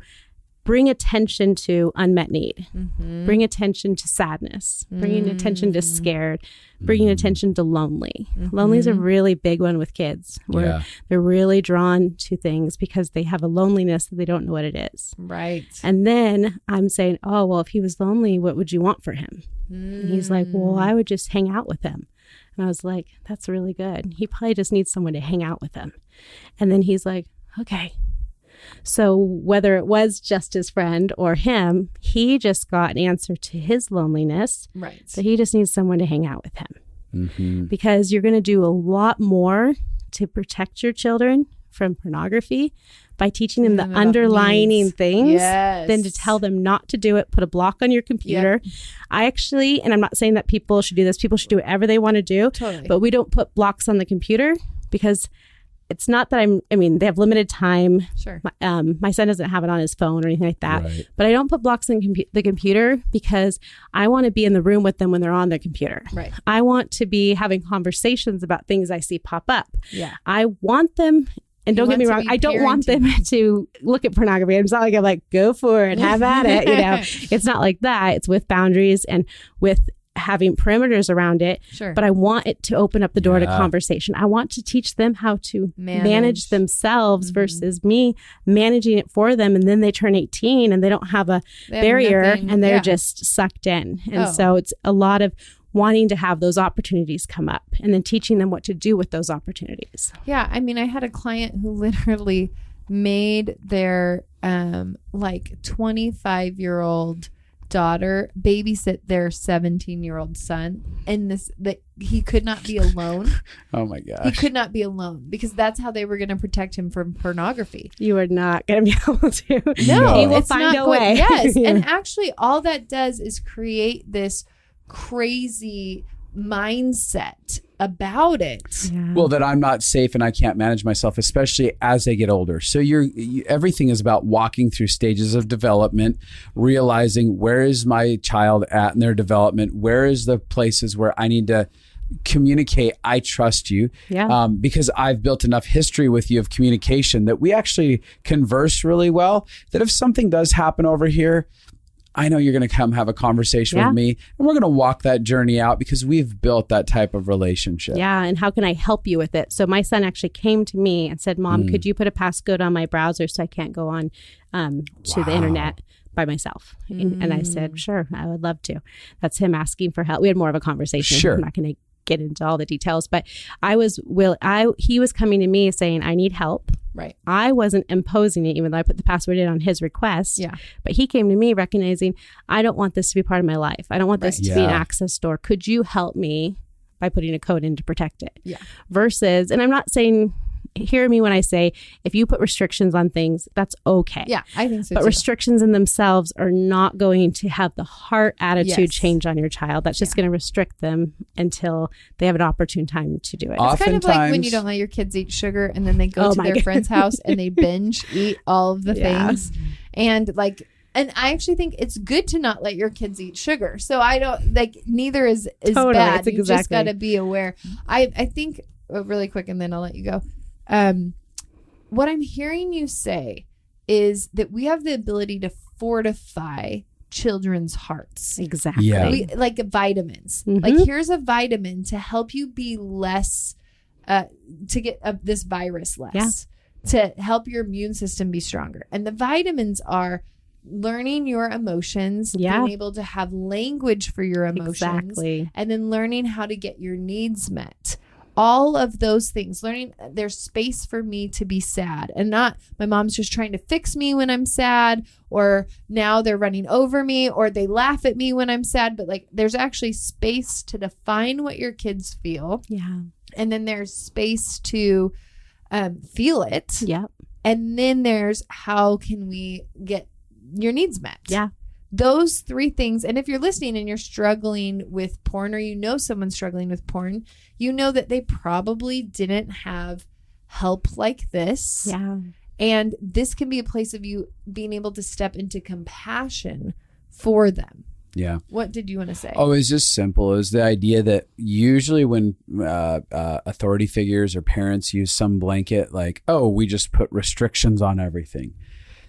bring attention to unmet need, bring attention to sadness, bringing attention to scared, bringing attention to lonely. Lonely is a really big one with kids where they're really drawn to things because they have a loneliness that they don't know what it is. Right. And then I'm saying, oh, well, if he was lonely, what would you want for him? And he's like, well, I would just hang out with him. And I was like, that's really good. He probably just needs someone to hang out with him. And then he's like, okay. So whether it was just his friend or him, he just got an answer to his loneliness. Right. So he just needs someone to hang out with him. Because you're going to do a lot more to protect your children from pornography by teaching them the underlying things than to tell them not to do it, put a block on your computer. I actually, and I'm not saying that people should do this, people should do whatever they want to do, but we don't put blocks on the computer because it's not that they have limited time. Sure. My son doesn't have it on his phone or anything like that. Right. But I don't put blocks on the computer because I want to be in the room with them when they're on their computer. Right. I want to be having conversations about things I see pop up. Yeah. I want them And don't get me wrong, I don't want them to look at pornography. It's not like I'm like, go for it, have at it. It's not like that. It's with boundaries and with having perimeters around it. Sure. But I want it to open up the door to conversation. I want to teach them how to manage themselves versus me managing it for them. And then they turn 18 and they don't have a barrier and they're just sucked in. And so it's a lot of wanting to have those opportunities come up and then teaching them what to do with those opportunities. Yeah. I mean, I had a client who literally made their 25-year-old daughter babysit their 17-year-old son, and that he could not be alone. Oh my gosh. He could not be alone because that's how they were going to protect him from pornography. You are not going to be able to. No, he will find a way. Yes. And actually all that does is create this crazy mindset about it. Yeah. Well, that I'm not safe and I can't manage myself, especially as they get older. So everything is about walking through stages of development, realizing where is my child at in their development? Where is the places where I need to communicate, I trust you, because I've built enough history with you of communication that we actually converse really well, that if something does happen over here, I know you're going to come have a conversation with me, and we're going to walk that journey out because we've built that type of relationship. Yeah. And how can I help you with it? So my son actually came to me and said, Mom, could you put a passcode on my browser so I can't go on to the internet by myself? And I said, sure, I would love to. That's him asking for help. We had more of a conversation. Sure. I'm not going to get into all the details, but he was coming to me saying, I need help. Right. I wasn't imposing it, even though I put the password in on his request. Yeah. But he came to me recognizing, I don't want this to be part of my life. I don't want this to be an access door. Could you help me by putting a code in to protect it? Yeah. Versus, and I'm not saying, hear me when I say, if you put restrictions on things, that's okay. Yeah, I think so But too. restrictions in themselves are not going to have the heart attitude change on your child. That's just going to restrict them until they have an opportune time to do it. It's kind of like when you don't let your kids eat sugar and then they go to their friend's house and they binge eat all of the things. And I actually think it's good to not let your kids eat sugar. So I don't neither is totally, bad. You just got to be aware. I think really quick, and then I'll let you go. What I'm hearing you say is that we have the ability to fortify children's hearts. Exactly. Yeah. Like vitamins. Like here's a vitamin to help you be less, to get this virus less, to help your immune system be stronger. And the vitamins are learning your emotions, being able to have language for your emotions, and then learning how to get your needs met. All of those things, learning there's space for me to be sad and not my mom's just trying to fix me when I'm sad, or now they're running over me, or they laugh at me when I'm sad. But there's actually space to define what your kids feel. Yeah. And then there's space to feel it. Yeah. And then there's how can we get your needs met? Yeah. Those three things. And if you're listening and you're struggling with porn, or you know someone's struggling with porn, you know that they probably didn't have help like this. Yeah. And this can be a place of you being able to step into compassion for them. Yeah. What did you want to say? Oh, it's just simple. It was the idea that usually when authority figures or parents use some blanket, like, oh, we just put restrictions on everything.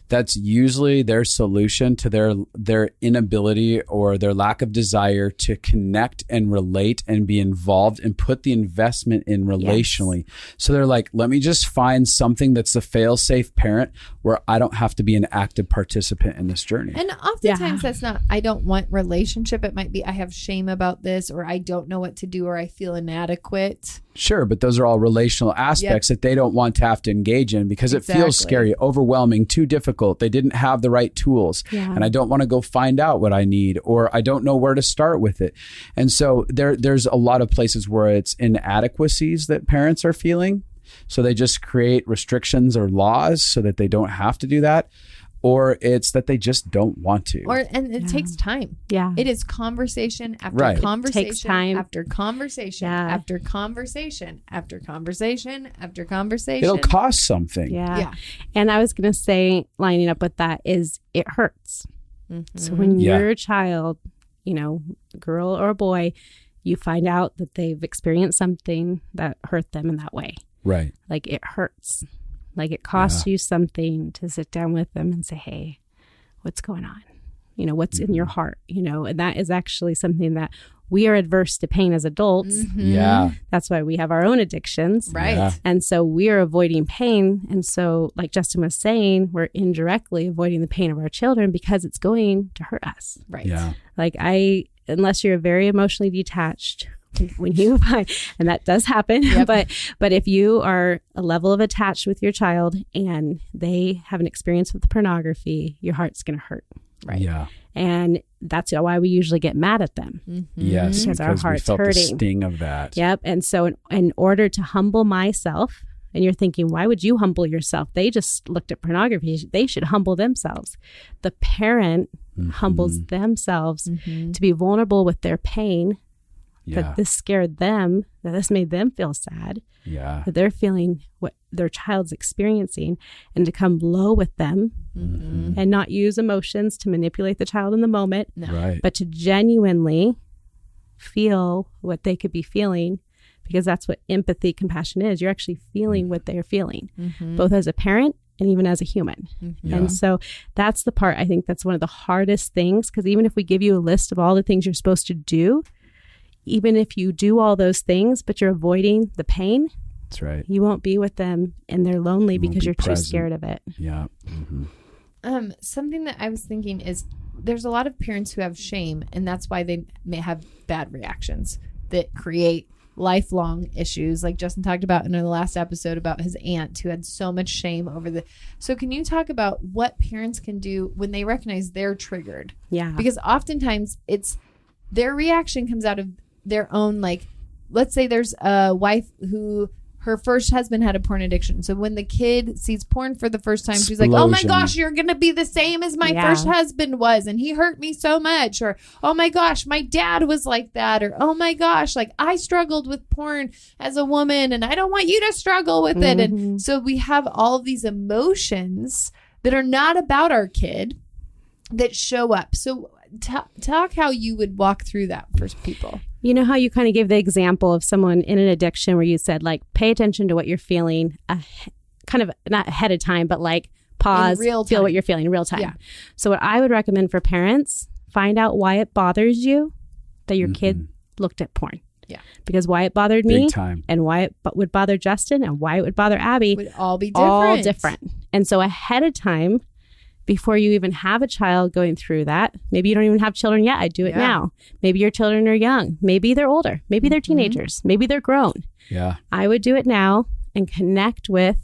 That's usually their solution to their inability or their lack of desire to connect and relate and be involved and put the investment in relationally. Yes. So they're like, let me just find something that's a fail-safe parent where I don't have to be an active participant in this journey. And oftentimes that's not, I don't want relationship. It might be, I have shame about this, or I don't know what to do, or I feel inadequate. Sure, but those are all relational aspects that they don't want to have to engage in because it feels scary, overwhelming, too difficult. They didn't have the right tools, and I don't want to go find out what I need, or I don't know where to start with it. And so there's a lot of places where it's inadequacies that parents are feeling. So they just create restrictions or laws so that they don't have to do that. Or it's that they just don't want to. And it takes time. Yeah. It is conversation after conversation. It takes time. After conversation after conversation after conversation after conversation. It'll cost something. Yeah. And I was going to say, lining up with that is it hurts. Mm-hmm. So when your child, girl or a boy, you find out that they've experienced something that hurt them in that way. Right. Like it hurts. Like it costs you something to sit down with them and say, hey, what's going on? You know, what's in your heart, you know, and that is actually something that we are adverse to pain as adults. Yeah. That's why we have our own addictions. Right. Yeah. And so we're avoiding pain. And so like Justin was saying, we're indirectly avoiding the pain of our children because it's going to hurt us. Right. Yeah. Like unless you're very emotionally detached, when you find, and that does happen, but if you are a level of attached with your child and they have an experience with pornography, your heart's going to hurt. Right. Yeah. And that's why we usually get mad at them. Yes. Because our heart's we felt hurting. the sting of that. Yep. And so in order to humble myself, and you're thinking, why would you humble yourself? They just looked at pornography. They should humble themselves. The parent humbles themselves to be vulnerable with their pain. That this scared them, that this made them feel sad, that they're feeling what their child's experiencing, and to come low with them and not use emotions to manipulate the child in the moment, but to genuinely feel what they could be feeling, because that's what empathy, compassion is. You're actually feeling what they're feeling, both as a parent and even as a human. And so that's the part, I think that's one of the hardest things, because even if we give you a list of all the things you're supposed to do, even if you do all those things, but you're avoiding the pain, that's right. You won't be with them and they're lonely because you're too scared of it. Yeah. Something that I was thinking is there's a lot of parents who have shame, and that's why they may have bad reactions that create lifelong issues, like Justin talked about in the last episode about his aunt who had so much shame over the. So can you talk about what parents can do when they recognize they're triggered? Yeah. Because oftentimes it's their reaction comes out of their own, like, let's say there's a wife who her first husband had a porn addiction. So when the kid sees porn for the first time, she's like, oh my gosh, you're going to be the same as my first husband was. And he hurt me so much. Or, oh my gosh, my dad was like that. Or, oh my gosh, like I struggled with porn as a woman and I don't want you to struggle with it. And so we have all of these emotions that are not about our kid that show up. So talk how you would walk through that for people. You know how you kind of gave the example of someone in an addiction where you said, like, pay attention to what you're feeling, kind of not ahead of time, but like pause, feel what you're feeling in real time. Yeah. So what I would recommend for parents, find out why it bothers you that your kid looked at porn. Yeah. Because why it bothered me and why it would bother Justin and why it would bother Abby would all be different. All different. And so ahead of time, before you even have a child going through that, maybe you don't even have children yet. I do it now. Maybe your children are young. Maybe they're older. Maybe they're teenagers. Maybe they're grown. Yeah. I would do it now and connect with,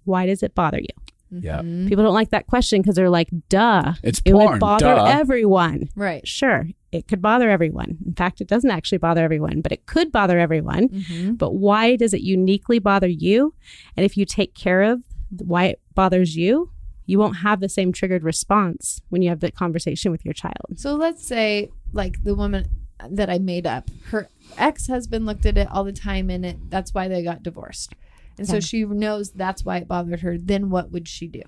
why does it bother you? Yeah. People don't like that question because they're like, duh. It's porn. It would bother duh. everyone. Right. Sure. It could bother everyone. In fact, it doesn't actually bother everyone, but it could bother everyone. But why does it uniquely bother you? And if you take care of why it bothers you, you won't have the same triggered response when you have the conversation with your child. So let's say, like the woman that I made up, her ex-husband looked at it all the time and that's why they got divorced. And so she knows that's why it bothered her. Then what would she do?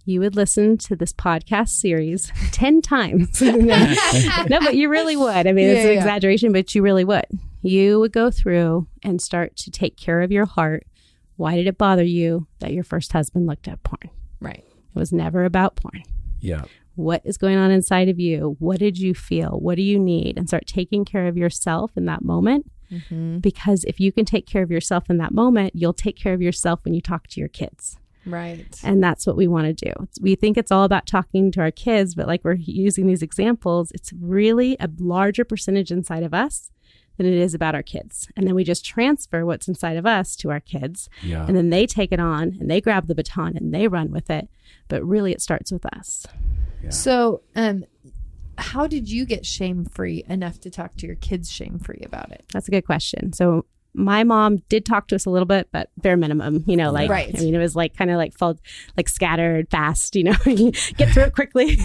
You would listen to this podcast series 10 times. No, but you really would. I mean, it's an exaggeration, but you really would. You would go through and start to take care of your heart. Why did it bother you that your first husband looked at porn? Right. It was never about porn. Yeah. What is going on inside of you? What did you feel? What do you need? And start taking care of yourself in that moment. Because if you can take care of yourself in that moment, you'll take care of yourself when you talk to your kids. Right. And that's what we want to do. We think it's all about talking to our kids, but like we're using these examples, it's really a larger percentage inside of us than it is about our kids. And then we just transfer what's inside of us to our kids. Yeah. And then they take it on and they grab the baton and they run with it. But really it starts with us. Yeah. So how did you get shame-free enough to talk to your kids shame-free about it? That's a good question. So my mom did talk to us a little bit, but bare minimum, you know, like, I mean, it was like kind of like felt like scattered fast, you know, get through it quickly.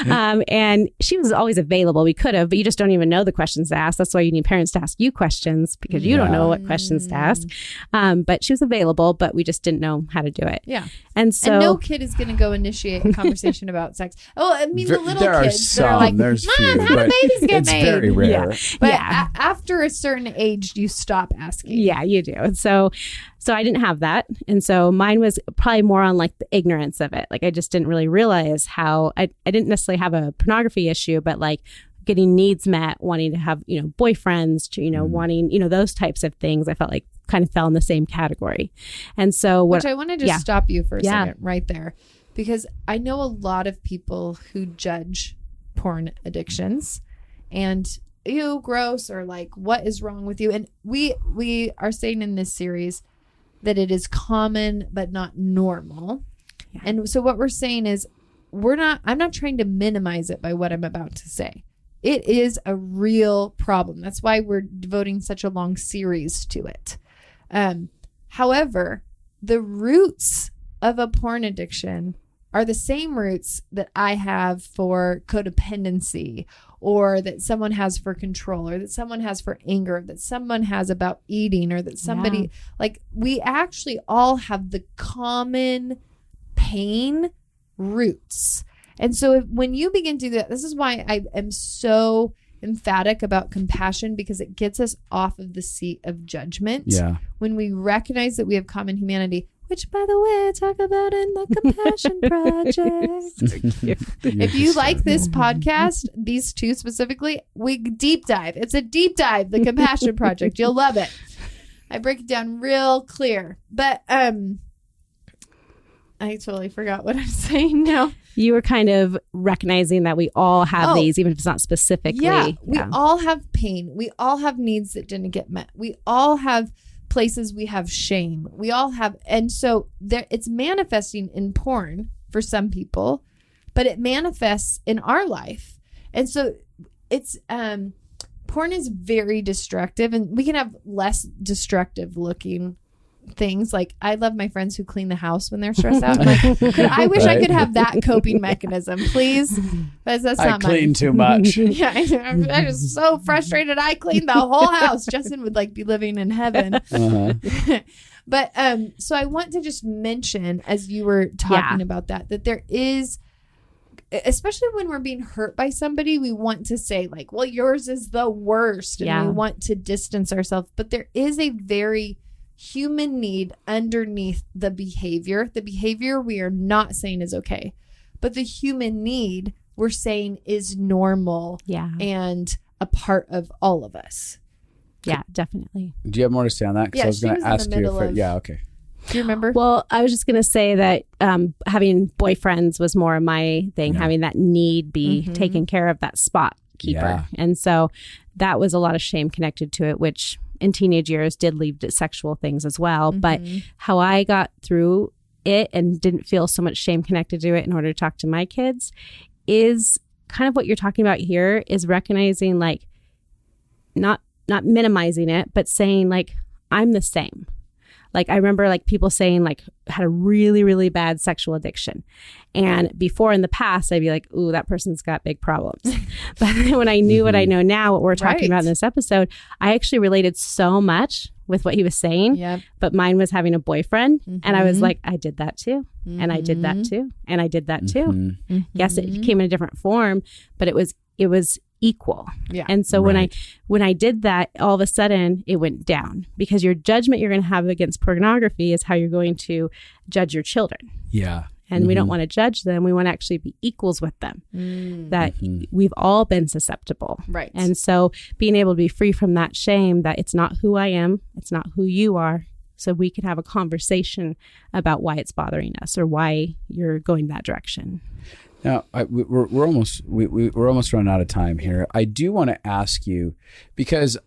And she was always available. We could have, but you just don't even know the questions to ask. That's why you need parents to ask you questions because you don't know what questions to ask. But she was available, but we just didn't know how to do it. Yeah. And so no kid is going to go initiate a conversation about sex. Oh, I mean, the little there kids are some, that are like, there's Mom, few, how do babies get it's made? very rare. But after a certain age, you stop asking. Yeah, you do. And so I didn't have that. And so mine was probably more on like the ignorance of it. Like I just didn't really realize how I didn't necessarily have a pornography issue, but like getting needs met, wanting to have, boyfriends, to, wanting, those types of things. I felt like kind of fell in the same category. And so which I want to just stop you for a second right there, because I know a lot of people who judge porn addictions and ew, gross, or like, what is wrong with you? And we are saying in this series that it is common but not normal. Yeah. And so what we're saying is I'm not trying to minimize it by what I'm about to say. It is a real problem. That's why we're devoting such a long series to it. However, the roots of a porn addiction are the same roots that I have for codependency, or that someone has for control, or that someone has for anger, that someone has about eating, or that somebody like we actually all have the common pain roots. And so when you begin to do that, this is why I am so emphatic about compassion, because it gets us off of the seat of judgment. Yeah. When we recognize that we have common humanity, which, by the way, I talk about in the Compassion Project. If you like this podcast, these two specifically, we deep dive. It's a deep dive, the Compassion Project. You'll love it. I break it down real clear. But I totally forgot what I'm saying now. You were kind of recognizing that we all have these, even if it's not specifically. Yeah, we all have pain. We all have needs that didn't get met. We all have places we have shame. We all have, and so it's manifesting in porn for some people, but it manifests in our life. And so it's porn is very destructive, and we can have less destructive looking things. Like, I love my friends who clean the house when they're stressed out. I wish I could have that coping mechenism, please. But that's not mine. I clean too much. Yeah, I'm just so frustrated. I cleaned the whole house. Justin would be living in heaven. Uh-huh. But so I want to just mention, as you were talking about that there is, especially when we're being hurt by somebody, we want to say well, yours is the worst, and we want to distance ourselves. But there is a very human need underneath the behavior. The behavior we are not saying is okay, but the human need we're saying is normal and a part of all of us. Yeah, definitely. Do you have more to say on that? Because I was going to ask you if okay. Do you remember? Well, I was just going to say that having boyfriends was more of my thing, having that need be taken care of, that spot keeper. Yeah. And so that was a lot of shame connected to it, which in teenage years did lead to sexual things as well. But how I got through it and didn't feel so much shame connected to it in order to talk to my kids is kind of what you're talking about here, is recognizing not minimizing it, but saying I'm the same. I remember people saying had a really, really bad sexual addiction. And before in the past, I'd be like, ooh, that person's got big problems. But when I knew what I know now, what we're talking about in this episode, I actually related so much with what he was saying. Yep. But mine was having a boyfriend. And I was like, I did that too. And I did that too. And I did that too. Yes, it came in a different form, but it was equal. Yeah. And so when I did that, all of a sudden it went down, because your judgment you're going to have against pornography is how you're going to judge your children. Yeah. And we don't want to judge them. We want to actually be equals with them. That we've all been susceptible. Right. And so being able to be free from that shame, that it's not who I am, it's not who you are. So we could have a conversation about why it's bothering us or why you're going that direction. Now, we're almost running out of time here. I do want to ask you, because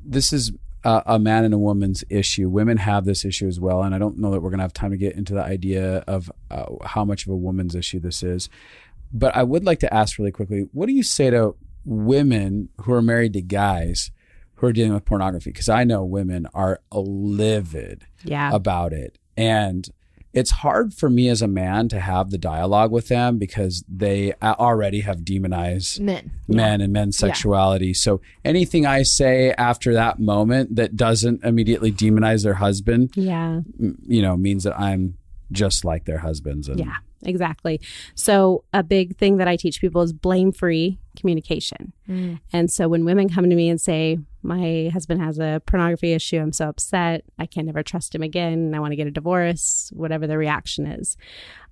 this is a man and a woman's issue. Women have this issue as well, and I don't know that we're going to have time to get into the idea of how much of a woman's issue this is. But I would like to ask really quickly, what do you say to women who are married to guys who are dealing with pornography? Because I know women are livid about it. And it's hard for me as a man to have the dialogue with them, because they already have demonized men and men's sexuality. Yeah. So anything I say after that moment that doesn't immediately demonize their husband, means that I'm just like their husbands. Yeah, exactly. So a big thing that I teach people is blame-free communication. And so when women come to me and say, my husband has a pornography issue. I'm so upset. I can never trust him again. I want to get a divorce, whatever the reaction is.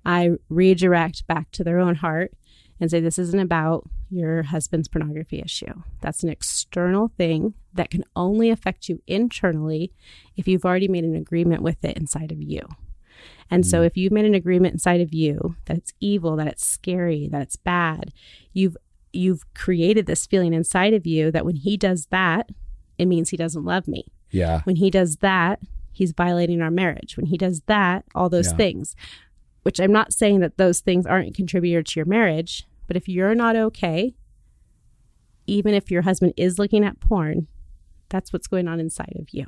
I redirect back to their own heart and say, this isn't about your husband's pornography issue. That's an external thing that can only affect you internally if you've already made an agreement with it inside of you. And so if you've made an agreement inside of you that it's evil, that it's scary, that it's bad, you've created this feeling inside of you that when he does that, it means he doesn't love me. Yeah. When he does that, he's violating our marriage. When he does that, all those things, which I'm not saying that those things aren't a contributor to your marriage, but if you're not okay, even if your husband is looking at porn, that's what's going on inside of you.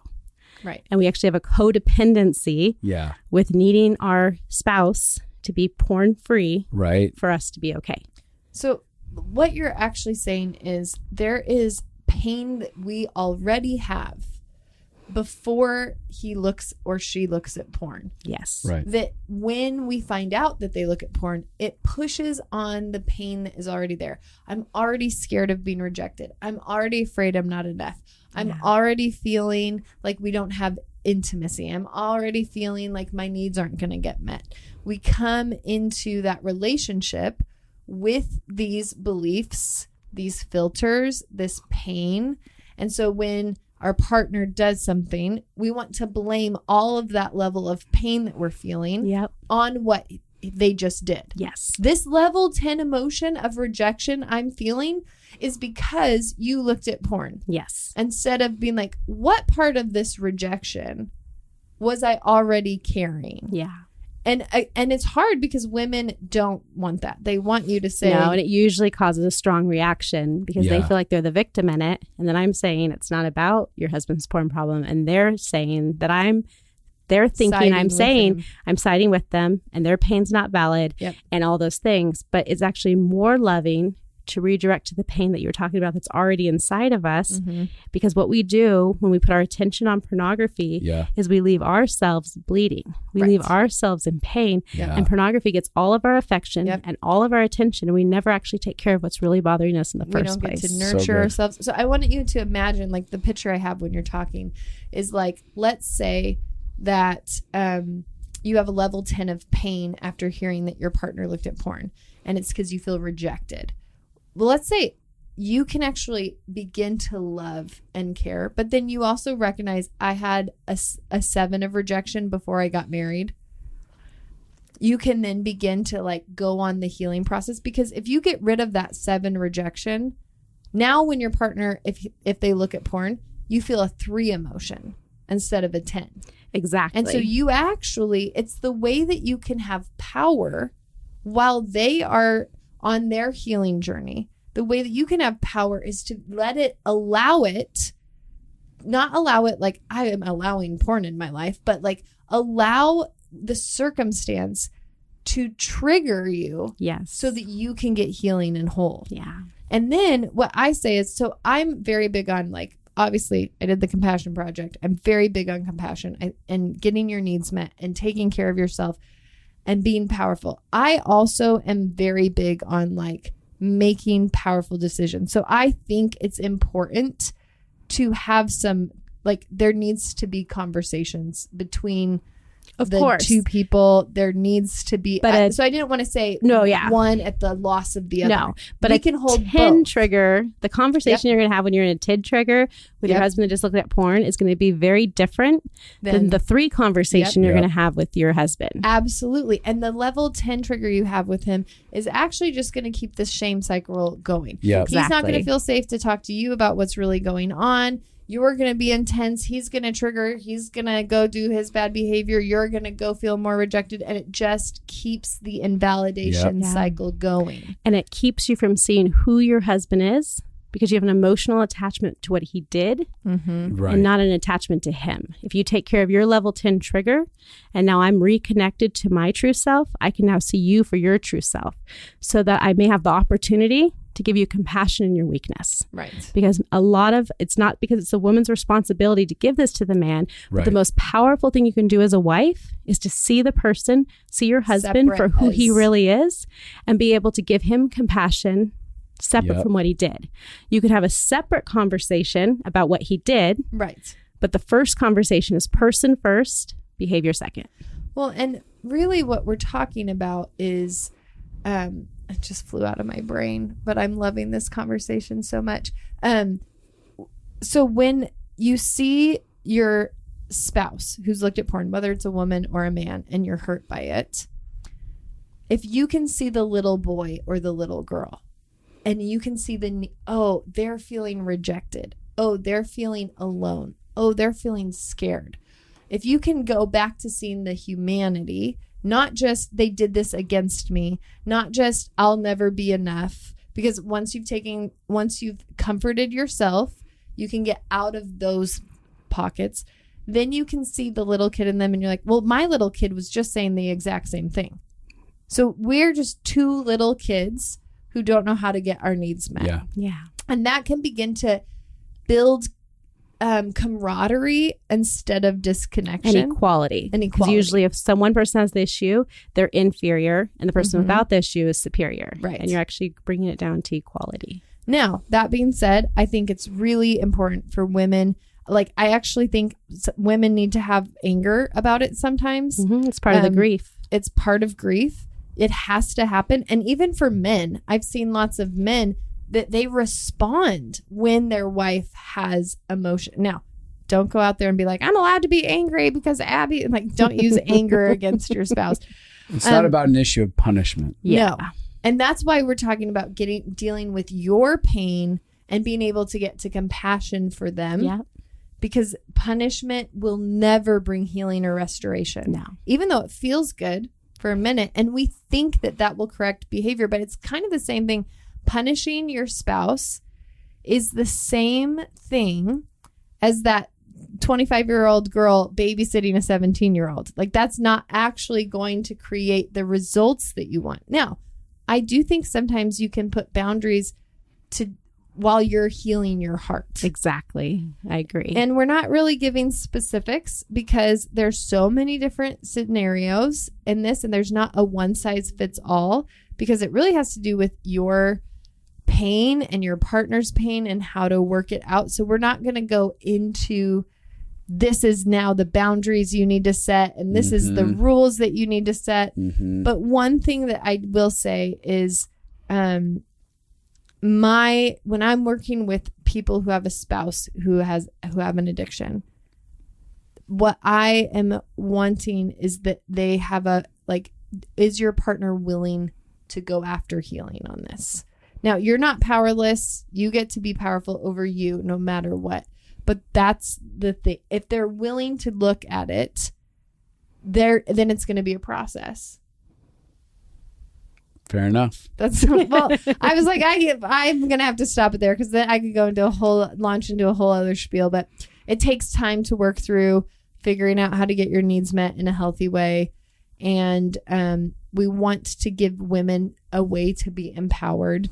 Right. And we actually have a codependency with needing our spouse to be porn free for us to be okay. So what you're actually saying is there is pain that we already have before he looks or she looks at porn. Yes. Right. That when we find out that they look at porn, it pushes on the pain that is already there. I'm already scared of being rejected. I'm already afraid I'm not enough. I'm already feeling like we don't have intimacy. I'm already feeling like my needs aren't going to get met. We come into that relationship with these beliefs, these filters, this pain. And so when our partner does something, we want to blame all of that level of pain that we're feeling on what they just did. Yes. This level 10 emotion of rejection I'm feeling is because you looked at porn. Yes. Instead of being like, what part of this rejection was I already carrying? Yeah. And it's hard because women don't want that. They want you to say no, and it usually causes a strong reaction because they feel like they're the victim in it. And then I'm saying it's not about your husband's porn problem, and they're saying that they're thinking I'm saying I'm siding with them and their pain's not valid and all those things. But it's actually more loving to redirect to the pain that you're talking about that's already inside of us. Because what we do when we put our attention on pornography is we leave ourselves bleeding. We leave ourselves in pain. And pornography gets all of our affection and all of our attention, and we never actually take care of what's really bothering us in the first place. We don't get to nurture ourselves. So I wanted you to imagine, like, the picture I have when you're talking is like, let's say that you have a level 10 of pain after hearing that your partner looked at porn, and it's because you feel rejected. Well, let's say you can actually begin to love and care, but then you also recognize I had a 7 of rejection before I got married. You can then begin to like go on the healing process, because if you get rid of that 7 rejection, now when your partner, if they look at porn, you feel a 3 emotion instead of a 10. Exactly. And so you actually, it's the way that you can have power while they are on their healing journey. The way that you can have power is to allow it, not allow it like I am allowing porn in my life, but like allow the circumstance to trigger you. Yes. So that you can get healing and whole. Yeah. And then what I say is, so I'm very big on, like, obviously I did the compassion project. I'm very big on compassion and getting your needs met and taking care of yourself and being powerful. I also am very big on like making powerful decisions. So I think it's important to have some, like, there needs to be conversations between the two people. There needs to be, so I didn't want to say one at the loss of the other. No, but we can hold TID both. trigger, the conversation you're going to have when you're in a TID trigger with your husband that just looked at porn is going to be very different than the 3 conversation you're going to have with your husband. Absolutely. And the level 10 trigger you have with him is actually just going to keep this shame cycle going. Yep. He's not going to feel safe to talk to you about what's really going on. You're going to be intense. He's going to trigger. He's going to go do his bad behavior. You're going to go feel more rejected. And it just keeps the invalidation cycle going. And it keeps you from seeing who your husband is, because you have an emotional attachment to what he did and not an attachment to him. If you take care of your level 10 trigger, and now I'm reconnected to my true self, I can now see you for your true self, so that I may have the opportunity to give you compassion in your weakness. Right. Because it's not because it's a woman's responsibility to give this to the man, but the most powerful thing you can do as a wife is to see the person, see your husband for who he really is, and be able to give him compassion separate from what he did. You could have a separate conversation about what he did. Right. But the first conversation is person first, behavior second. Well, and really what we're talking about is, it just flew out of my brain, but I'm loving this conversation so much. So when you see your spouse who's looked at porn, whether it's a woman or a man, and you're hurt by it, if you can see the little boy or the little girl, and you can see they're feeling rejected. Oh, they're feeling alone. Oh, they're feeling scared. If you can go back to seeing the humanity, not just they did this against me, not just I'll never be enough, because once you've comforted yourself, you can get out of those pockets. Then you can see the little kid in them and you're like, well, my little kid was just saying the exact same thing. So we're just two little kids who don't know how to get our needs met. Yeah. And that can begin to build camaraderie instead of disconnection. And equality. Because usually if one person has the issue, they're inferior, and the person without the issue is superior. Right. And you're actually bringing it down to equality. Now, that being said, I think it's really important for women. Like, I actually think women need to have anger about it sometimes. It's part of the grief. It's part of grief. It has to happen. And even for men, I've seen lots of men that they respond when their wife has emotion. Now, don't go out there and be like, I'm allowed to be angry because Abby, like, don't use anger against your spouse. It's not about an issue of punishment. No. And that's why we're talking about dealing with your pain and being able to get to compassion for them. Yeah. Because punishment will never bring healing or restoration. No. Even though it feels good for a minute. And we think that will correct behavior, but it's kind of the same thing. Punishing your spouse is the same thing as that 25-year-old girl babysitting a 17-year-old. Like, that's not actually going to create the results that you want. Now, I do think sometimes you can put boundaries while you're healing your heart. Exactly. I agree. And we're not really giving specifics because there's so many different scenarios in this, and there's not a one size fits all, because it really has to do with your pain and your partner's pain and how to work it out. So we're not going to go into this is now the boundaries you need to set and this is the rules that you need to set. But one thing that I will say is when I'm working with people who have a spouse who have an addiction, what I am wanting is that they have is your partner willing to go after healing on this? Now, you're not powerless. You get to be powerful over you no matter what. But that's the thing. If they're willing to look at it, then it's going to be a process. Fair enough. That's well. I was like, I'm going to have to stop it there because then I could go into launch into a whole other spiel. But it takes time to work through figuring out how to get your needs met in a healthy way. And we want to give women a way to be empowered.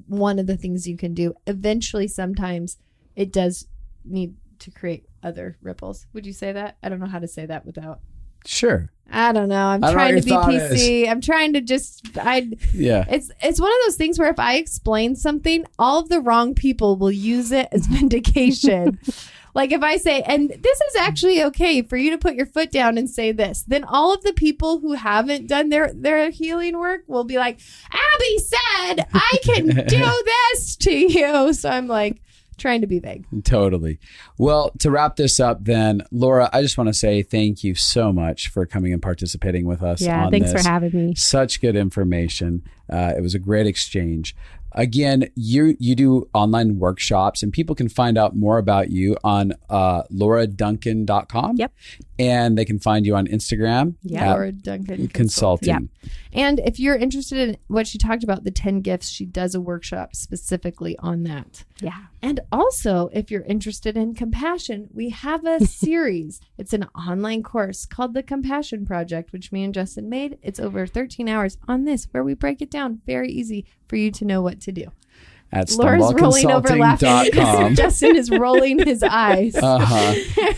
One of the things you can do eventually, sometimes it does need to create other ripples. Would you say that? I don't know how to say that without. Sure. I don't know. I'm trying to be PC. I'm trying to yeah. It's one of those things where if I explain something, all of the wrong people will use it as vindication. Like if I say, and this is actually okay for you to put your foot down and say this, then all of the people who haven't done their healing work will be like, Abby said I can do this to you. So I'm like trying to be vague. Totally. Well, to wrap this up then, Laura, I just want to say thank you so much for coming and participating with us. Yeah, thanks for having me. Such good information. It was a great exchange. Again, you do online workshops and people can find out more about you on lauraduncan.com. Yep. And they can find you on Instagram. Yeah. Laura Duncan Consulting. Yeah. And if you're interested in what she talked about, the 10 gifts, she does a workshop specifically on that. Yeah. And also, if you're interested in compassion, we have a series. It's an online course called The Compassion Project, which me and Justin made. It's over 13 hours on this, where we break it down very easy for you to know what to do. At Laura's rolling over laughing. Justin is rolling his eyes.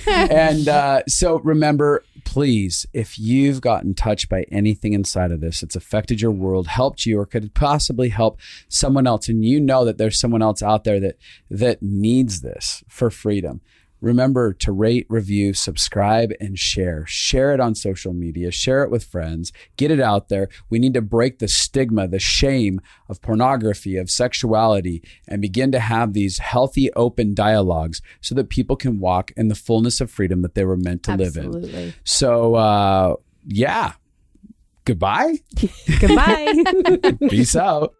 And so remember, please, if you've gotten touched by anything inside of this, it's affected your world, helped you, or could possibly help someone else, and you know that there's someone else out there that needs this for freedom, remember to rate, review, subscribe, and share. Share it on social media. Share it with friends. Get it out there. We need to break the stigma, the shame of pornography, of sexuality, and begin to have these healthy, open dialogues so that people can walk in the fullness of freedom that they were meant to live in. So, yeah. Goodbye. Goodbye. Peace out.